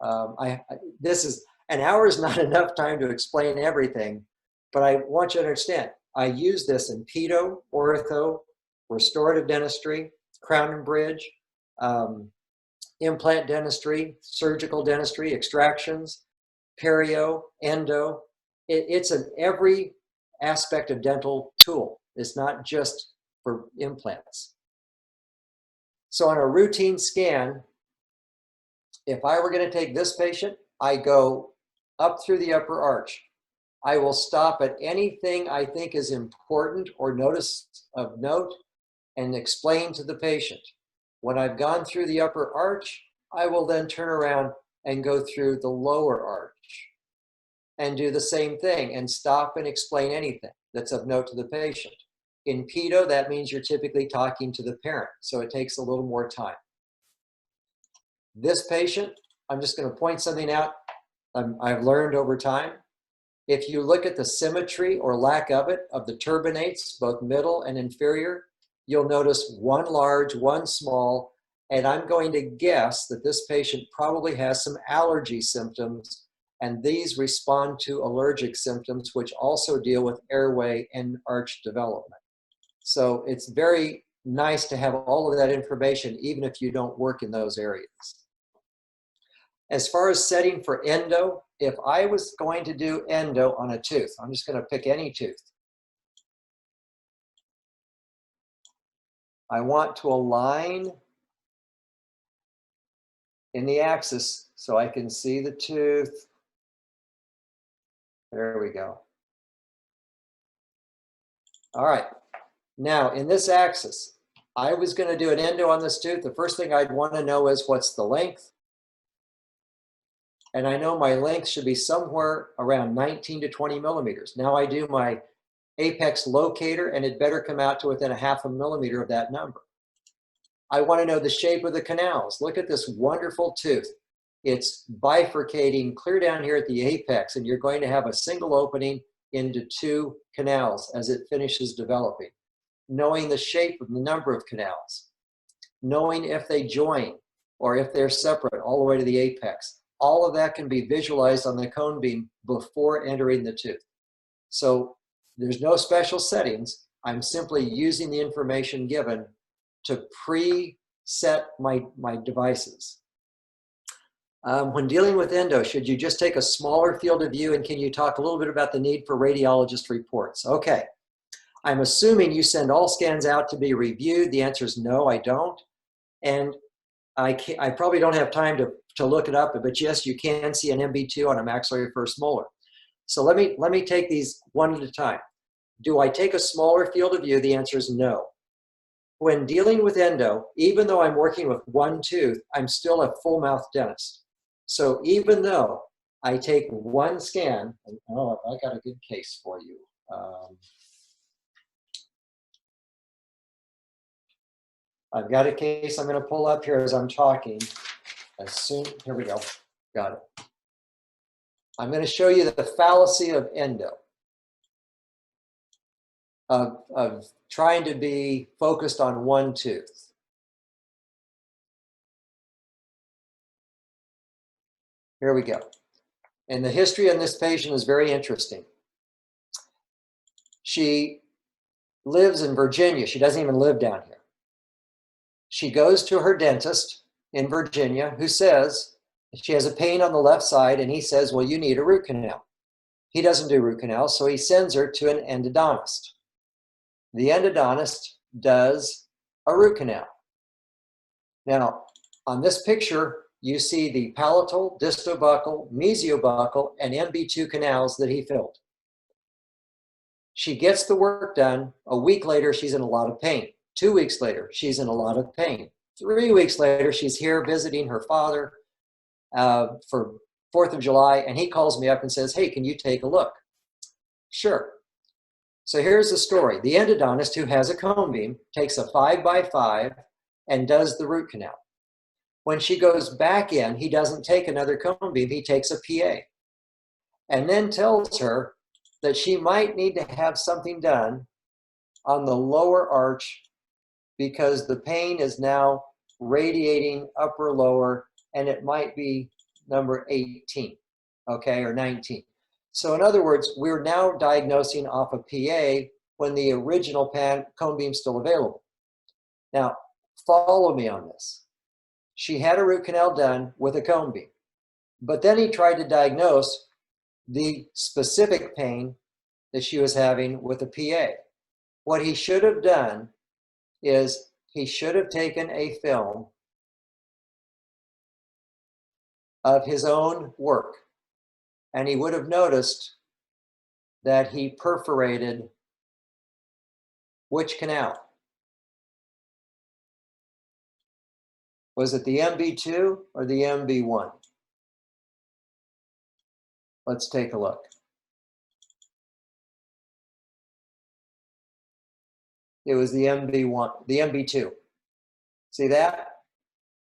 An hour is not enough time to explain everything, but I want you to understand, I use this in pedo, ortho, restorative dentistry, crown and bridge, implant dentistry, surgical dentistry, extractions, perio, endo, it's an every aspect of dental tool. It's not just for implants. So on a routine scan, if I were going to take this patient, I go up through the upper arch. I will stop at anything I think is important or notice of note and explain to the patient. When I've gone through the upper arch, I will then turn around and go through the lower arch and do the same thing and stop and explain anything that's of note to the patient. In pedo, that means you're typically talking to the parent, so it takes a little more time. This patient, I'm just going to point something out I've learned over time. If you look at the symmetry or lack of it of the turbinates, both middle and inferior, you'll notice one large, one small, and I'm going to guess that this patient probably has some allergy symptoms, and these respond to allergic symptoms, which also deal with airway and arch development. So it's very nice to have all of that information, even if you don't work in those areas. As far as setting for endo, if I was going to do endo on a tooth, I'm just going to pick any tooth. I want to align in the axis so I can see the tooth. There we go. All right. Now, in this axis, I was going to do an endo on this tooth. The first thing I'd want to know is what's the length. And I know my length should be somewhere around 19 to 20 millimeters. Now I do my apex locator, and it better come out to within 0.5 millimeter of that number. I want to know the shape of the canals. Look at this wonderful tooth. It's bifurcating clear down here at the apex, and you're going to have a single opening into 2 canals as it finishes developing. Knowing the shape of the number of canals, knowing if they join or if they're separate all the way to the apex. All of that can be visualized on the cone beam before entering the tooth. So there's no special settings. I'm simply using the information given to preset my devices. When dealing with endo, should you just take a smaller field of view, and can you talk a little bit about the need for radiologist reports? Okay, I'm assuming you send all scans out to be reviewed. The answer is no, I don't. And I probably don't have time to look it up, but yes, you can see an MB2 on a maxillary first molar. So let me take these one at a time. Do I take a smaller field of view? The answer is no. When dealing with endo, even though I'm working with one tooth, I'm still a full mouth dentist. So even though I take one scan, and oh, I got a good case for you. I've got a case I'm going to pull up here as I'm talking. Here we go. Got it. I'm going to show you the fallacy of endo, of trying to be focused on one tooth. Here we go. And the history on this patient is very interesting. She lives in Virginia. She doesn't even live down here. She goes to her dentist in Virginia, who says she has a pain on the left side, and he says, well, you need a root canal. He doesn't do root canals, so he sends her to an endodontist. The endodontist does a root canal. Now, on this picture, you see the palatal, distobuccal, mesiobuccal, and MB2 canals that he filled. She gets the work done. A week later, she's in a lot of pain. 2 weeks later, she's in a lot of pain. 3 weeks later, she's here visiting her father for 4th of July, and he calls me up and says, hey, can you take a look? Sure. So here's the story. The endodontist, who has a cone beam, takes a 5x5 and does the root canal. When she goes back in, he doesn't take another cone beam, he takes a PA. And then tells her that she might need to have something done on the lower arch because the pain is now radiating upper lower, and it might be number 18, okay, or 19. So in other words, we're now diagnosing off a PA when the original cone beam is still available. Now, follow me on this. She had a root canal done with a cone beam, but then he tried to diagnose the specific pain that she was having with the PA. What he should have done is he should have taken a film of his own work, and he would have noticed that he perforated which canal? Was it the MB2 or the MB1? Let's take a look. It was the MB1, the MB2. See that?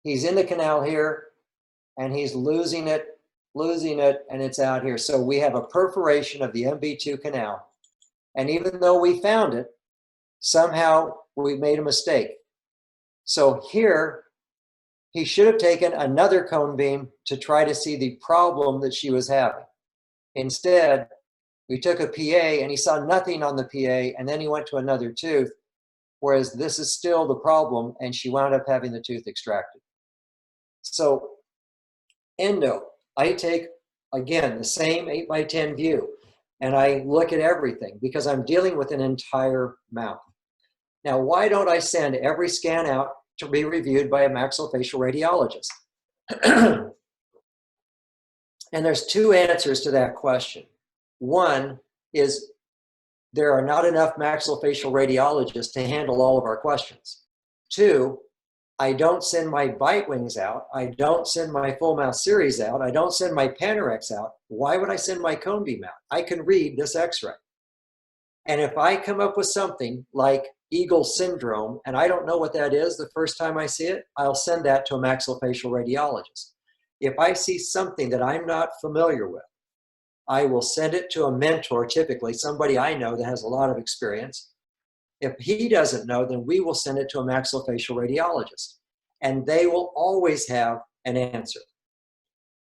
He's in the canal here, and he's losing it, and it's out here. So we have a perforation of the MB2 canal. And even though we found it, somehow we made a mistake. So here, he should have taken another cone beam to try to see the problem that she was having. Instead, we took a PA and he saw nothing on the PA, and then he went to another tooth, whereas this is still the problem, and she wound up having the tooth extracted. So endo, I take, again, the same 8x10 view, and I look at everything because I'm dealing with an entire mouth. Now, why don't I send every scan out to be reviewed by a maxillofacial radiologist? And there's two answers to that question. One is there are not enough maxillofacial radiologists to handle all of our questions. Two, I don't send my bite wings out. I don't send my full mouth series out. I don't send my Panorex out. Why would I send my cone beam out? I can read this x-ray. And if I come up with something like Eagle syndrome, and I don't know what that is the first time I see it, I'll send that to a maxillofacial radiologist. If I see something that I'm not familiar with, I will send it to a mentor, typically somebody I know that has a lot of experience. If he doesn't know, then we will send it to a maxillofacial radiologist, and they will always have an answer.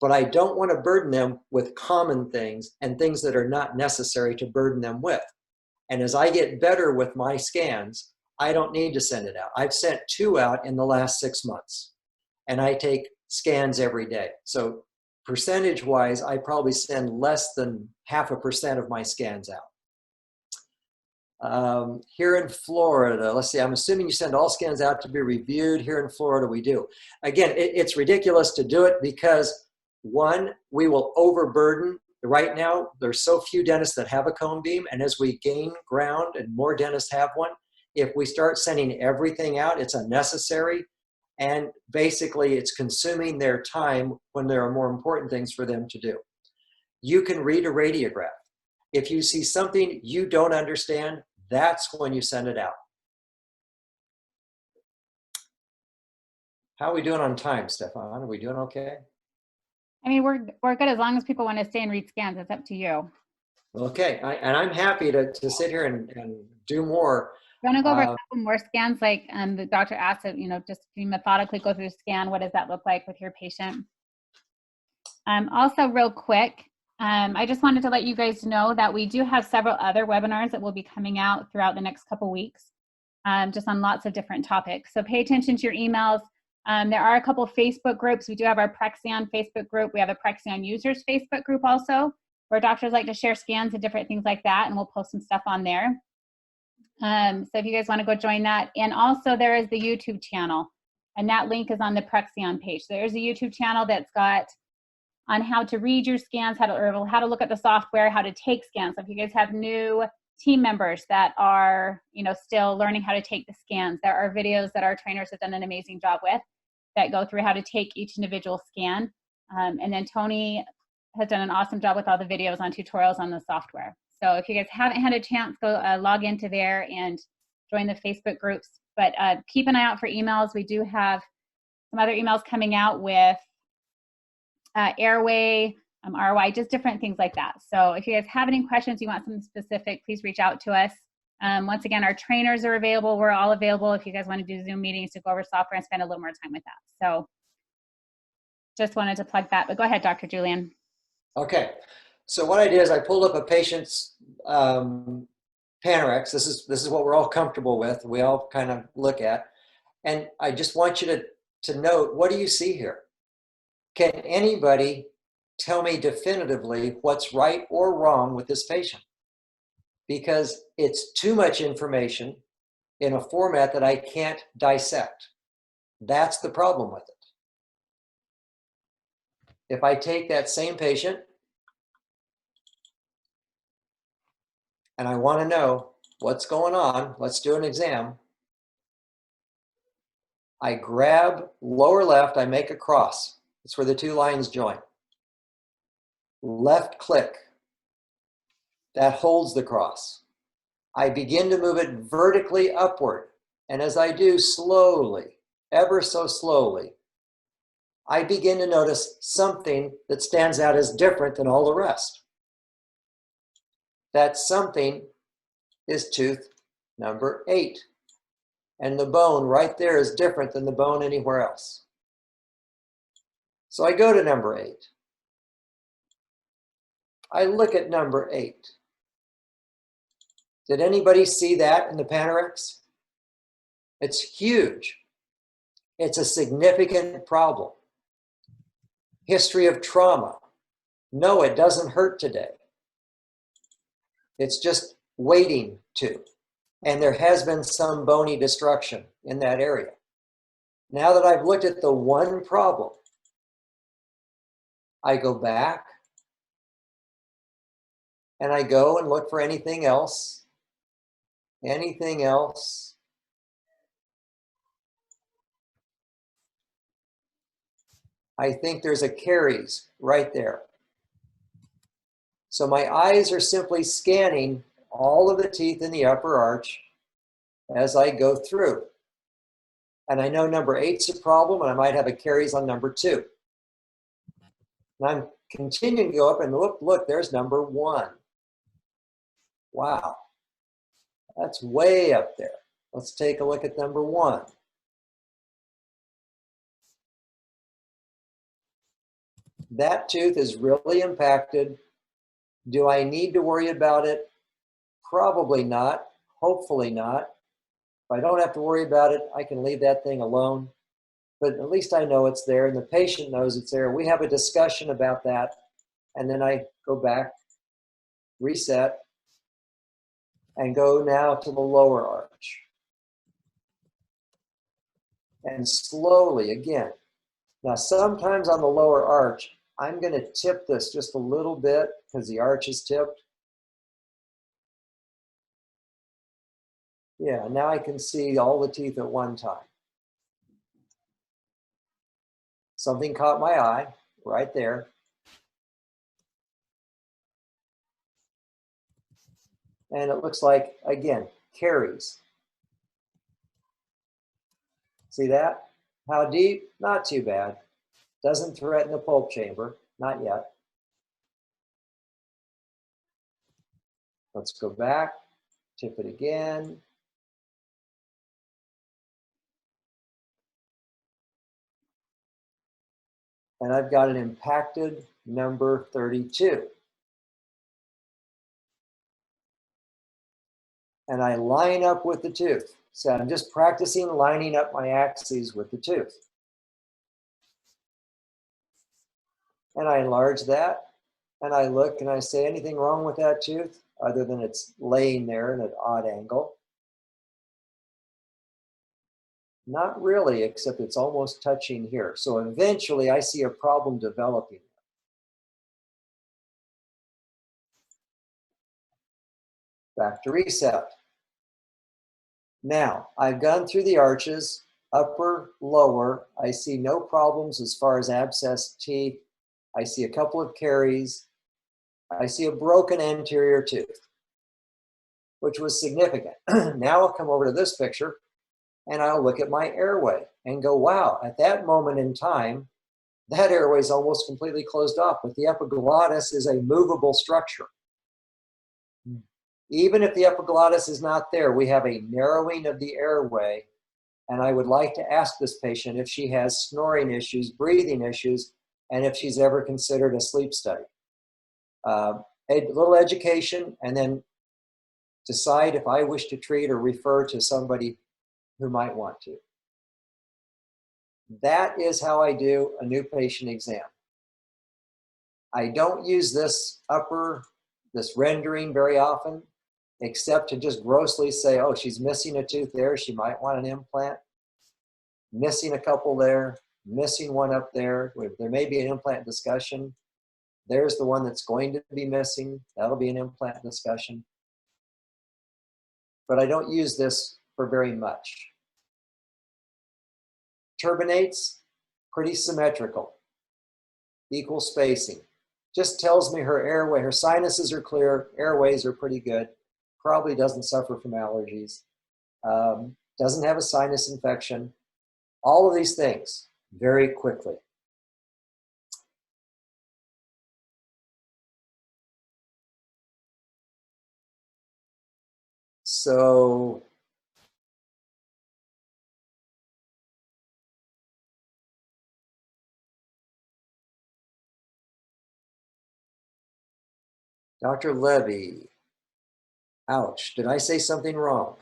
But I don't want to burden them with common things and things that are not necessary to burden them with. And as I get better with my scans, I don't need to send it out. I've sent 2 out in the last 6 months, and I take scans every day. So percentage-wise, I probably send less than 0.5% of my scans out. Here in Florida, let's see, I'm assuming you send all scans out to be reviewed. Here in Florida, we do. Again, it's ridiculous to do it because, one, we will overburden. Right now, there's so few dentists that have a cone beam, and as we gain ground and more dentists have one, if we start sending everything out, it's unnecessary, and basically it's consuming their time when there are more important things for them to do. You can read a radiograph. If you see something you don't understand, that's when you send it out. How are we doing on time, Stefan? Are we doing okay? I mean, we're good as long as people want to stay and read scans. It's up to you. Okay, and I'm happy to sit here and do more. You want to go over a couple more scans, like the doctor asked, just methodically go through the scan. What does that look like with your patient? Also, real quick, I just wanted to let you guys know that we do have several other webinars that will be coming out throughout the next couple weeks, just on lots of different topics. So pay attention to your emails. There are a couple of Facebook groups. We do have our PreXion Facebook group. We have a PreXion users Facebook group also, where doctors like to share scans and different things like that, and we'll post some stuff on there. So if you guys want to go join that. And also there is the YouTube channel, and that link is on the PreXion page. So there's a YouTube channel that's got on how to read your scans, how to look at the software, how to take scans. So if you guys have new team members that are, still learning how to take the scans, there are videos that our trainers have done an amazing job with that go through how to take each individual scan. And then Tony has done an awesome job with all the videos on tutorials on the software. So if you guys haven't had a chance, go log into there and join the Facebook groups. But keep an eye out for emails. We do have some other emails coming out with airway, ROI, just different things like that. So if you guys have any questions, you want something specific, please reach out to us. Once again, our trainers are available. We're all available if you guys want to do Zoom meetings to go over software and spend a little more time with that. So just wanted to plug that, but go ahead, Dr. Julian. Okay, so what I did is I pulled up a patient's Panorex. This is what we're all comfortable with. We all kind of look at, and I just want you to note, what do you see here? Can anybody tell me definitively what's right or wrong with this patient, because it's too much information in a format that I can't dissect. That's the problem with it. If I take that same patient and I want to know what's going on, let's do an exam. I grab lower left, I make a cross. That's where the two lines join. Left click, that holds the cross. I begin to move it vertically upward. And as I do slowly, ever so slowly, I begin to notice something that stands out as different than all the rest. That something is tooth number 8. And the bone right there is different than the bone anywhere else. So I go to number 8. I look at number 8. Did anybody see that in the Panorex? It's huge. It's a significant problem. History of trauma. No, it doesn't hurt today. It's just waiting to. And there has been some bony destruction in that area. Now that I've looked at the one problem, I go back and I go and look for anything else. Anything else. I think there's a caries right there. So my eyes are simply scanning all of the teeth in the upper arch as I go through. And I know number 8's a problem, and I might have a caries on number 2. And I'm continuing to go up and look, there's number 1. Wow, that's way up there. Let's take a look at number 1. That tooth is really impacted. Do I need to worry about it? Probably not, hopefully not. If I don't have to worry about it, I can leave that thing alone. But at least I know it's there and the patient knows it's there. We have a discussion about that. And then I go back, reset, and go now to the lower arch. And slowly again. Now sometimes on the lower arch, I'm going to tip this just a little bit because the arch is tipped. Yeah, now I can see all the teeth at one time. Something caught my eye right there. And it looks like, again, caries. See that? How deep? Not too bad. Doesn't threaten the pulp chamber, not yet. Let's go back, tip it again. And I've got an impacted number 32. And I line up with the tooth. So I'm just practicing lining up my axes with the tooth. And I enlarge that, and I look and I say, anything wrong with that tooth other than it's laying there at an odd angle? Not really, except it's almost touching here. So eventually I see a problem developing. Back to reset. Now, I've gone through the arches, upper, lower. I see no problems as far as abscessed teeth. I see a couple of caries. I see a broken anterior tooth, which was significant. Now I'll come over to this picture and I'll look at my airway and go, wow, at that moment in time, that airway is almost completely closed off, but the epiglottis is a movable structure. Even if the epiglottis is not there, we have a narrowing of the airway, and I would like to ask this patient if she has snoring issues, breathing issues, and if she's ever considered a sleep study. A little education, and then decide if I wish to treat or refer to somebody who might want to. That is how I do a new patient exam. I don't use this rendering very often, except to just grossly say, oh, she's missing a tooth there, she might want an implant. Missing a couple there, missing one up there. There may be an implant discussion. There's the one that's going to be missing. That'll be an implant discussion. But I don't use this for very much. Turbinates, pretty symmetrical, equal spacing. Just tells me her airway, her sinuses are clear, airways are pretty good, probably doesn't suffer from allergies, doesn't have a sinus infection. All of these things very quickly. So Dr. Levy, ouch, did I say something wrong?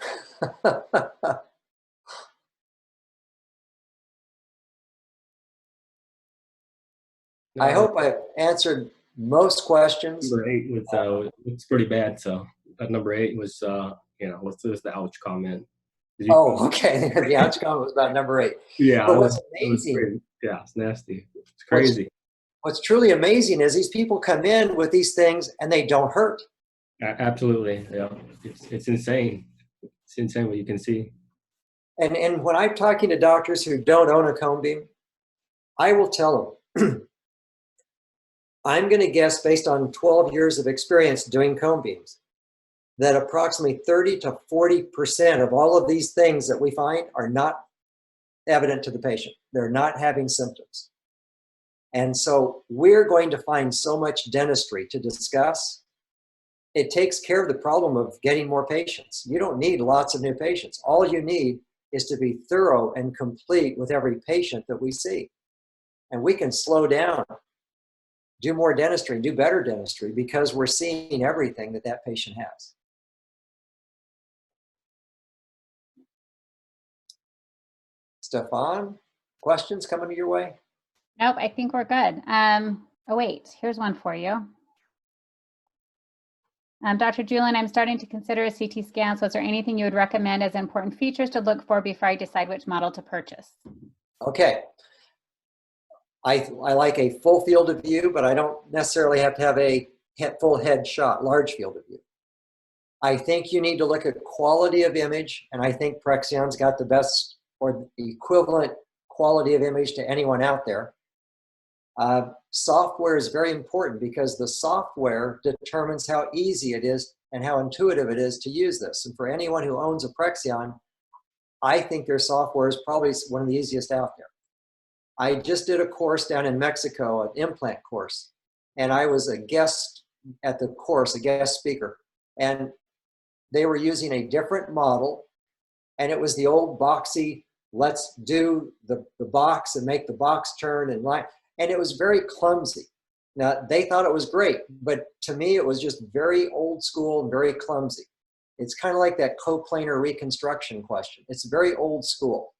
I hope I've answered most questions. Number 8 was it's pretty bad. So number 8 was what's the ouch comment? Oh, okay. The ouch comment was about number 8. Yeah. But what's amazing? Yeah, it's nasty. It's crazy. What's truly amazing is these people come in with these things and they don't hurt. Absolutely. Yeah. It's insane. It's insane what you can see. And when I'm talking to doctors who don't own a cone beam, I will tell them, I'm going to guess based on 12 years of experience doing cone beams, that approximately 30 to 40% of all of these things that we find are not evident to the patient. They're not having symptoms. And so we're going to find so much dentistry to discuss. It takes care of the problem of getting more patients. You don't need lots of new patients. All you need is to be thorough and complete with every patient that we see. And we can slow down, do more dentistry, do better dentistry because we're seeing everything that that patient has. Stefan, questions coming your way? Nope, I think we're good. Oh, wait, here's one for you. Dr. Julian, I'm starting to consider a CT scan, so is there anything you would recommend as important features to look for before I decide which model to purchase? Okay. I like a full field of view, but I don't necessarily have to have a full head shot, large field of view. I think you need to look at quality of image, and I think PreXion's got the best or the equivalent quality of image to anyone out there. Software is very important because the software determines how easy it is and how intuitive it is to use this. And for anyone who owns a PreXion, I think their software is probably one of the easiest out there. I just did a course down in Mexico, an implant course, and I was a guest at the course, a guest speaker, and they were using a different model, and it was the old boxy, let's do the box and make the box turn and line, and it was very clumsy. Now, they thought it was great, but to me, it was just very old school and very clumsy. It's kind of like that coplanar reconstruction question. It's very old school.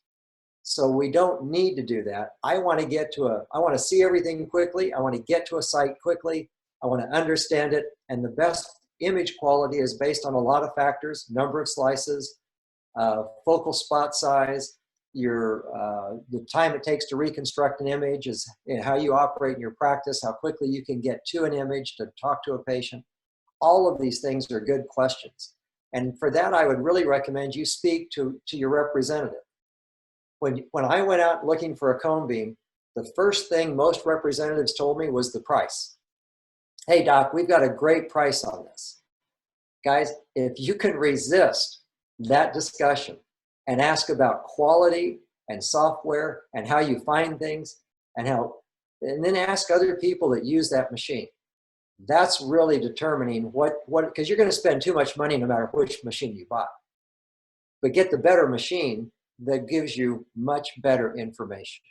So we don't need to do that. I want to see everything quickly. I want to get to a site quickly. I want to understand it. And the best image quality is based on a lot of factors: number of slices, focal spot size, the time it takes to reconstruct an image, is how you operate in your practice, how quickly you can get to an image to talk to a patient. All of these things are good questions. And for that, I would really recommend you speak to your representative. When I went out looking for a cone beam, the first thing most representatives told me was the price. Hey, doc, we've got a great price on this. Guys, if you can resist that discussion and ask about quality and software and how you find things and then ask other people that use that machine. That's really determining because you're going to spend too much money no matter which machine you buy. But get the better machine that gives you much better information.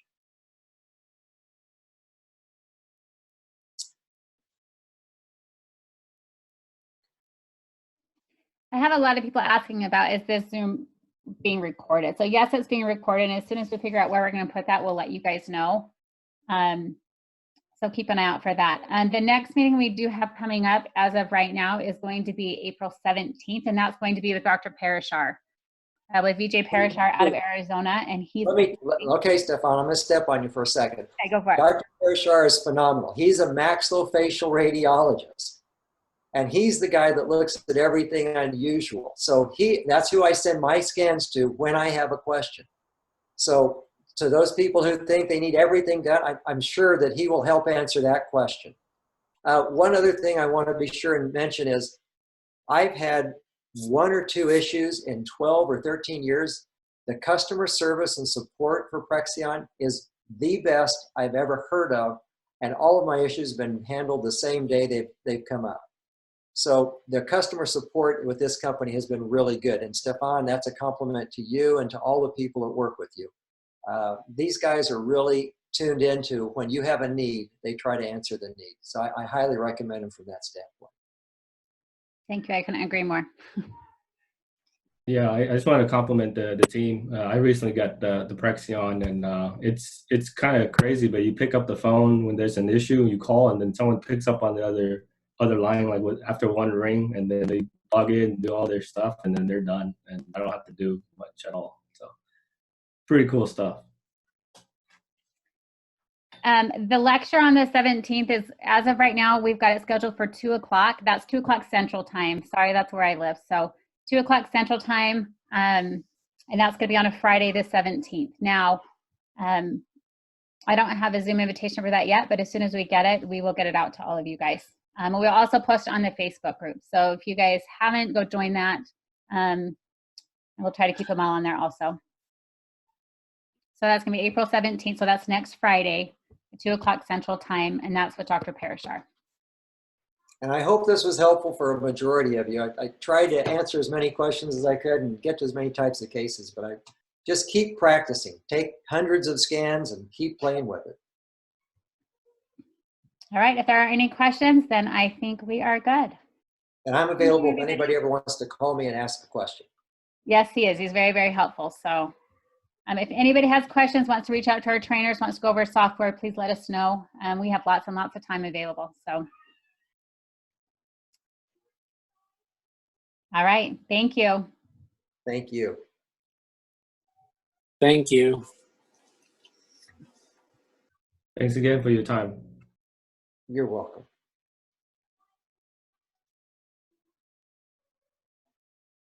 I have a lot of people asking about, is this Zoom being recorded? So yes, it's being recorded. And as soon as we figure out where we're going to put that, we'll let you guys know. So keep an eye out for that. And the next meeting we do have coming up as of right now is going to be April 17th, and that's going to be with Dr. Parashar, with Vijay Parashar out of Arizona, and he's. Okay, Stefan, I'm going to step on you for a second. Okay, go for it. Dr. Parashar is phenomenal. He's a maxillofacial radiologist, and he's the guy that looks at everything unusual. So that's who I send my scans to when I have a question. So to those people who think they need everything done, I'm sure that he will help answer that question. One other thing I want to be sure and mention is I've had 1 or 2 issues in 12 or 13 years. The customer service and support for PreXion is the best I've ever heard of, and all of my issues have been handled the same day they've come up. So the customer support with this company has been really good. And Stefan, that's a compliment to you and to all the people that work with you. These guys are really tuned into when you have a need, they try to answer the need. So I highly recommend them from that standpoint. Thank you. I couldn't agree more. Yeah, I just want to compliment the team. I recently got the PreXion, and it's kind of crazy, but you pick up the phone when there's an issue, you call, and then someone picks up on the other line, like after one ring, and then they log in, do all their stuff, and then they're done, and I don't have to do much at all. So pretty cool stuff. The lecture on the 17th is, as of right now, we've got it scheduled for 2 o'clock. That's 2 o'clock Central Time. Sorry, that's where I live. So 2 o'clock Central Time, and that's going to be on a Friday the 17th. Now, I don't have a Zoom invitation for that yet, but as soon as we get it, we will get it out to all of you guys. We'll also post it on the Facebook group. So if you guys haven't, go join that. And we'll try to keep them all on there also. So that's going to be April 17th. So that's next Friday, 2 o'clock Central Time, and that's with Dr. Parashar. And I hope this was helpful for a majority of you. I tried to answer as many questions as I could and get to as many types of cases, but I just keep practicing. Take hundreds of scans and keep playing with it. All right, if there are any questions, then I think we are good. And I'm available if anybody ever wants to call me and ask a question. Yes, he is. He's very, very helpful. So if anybody has questions, wants to reach out to our trainers, wants to go over software, please let us know. We have lots and lots of time available. So, all right. Thank you. Thank you. Thank you. Thanks again for your time. You're welcome.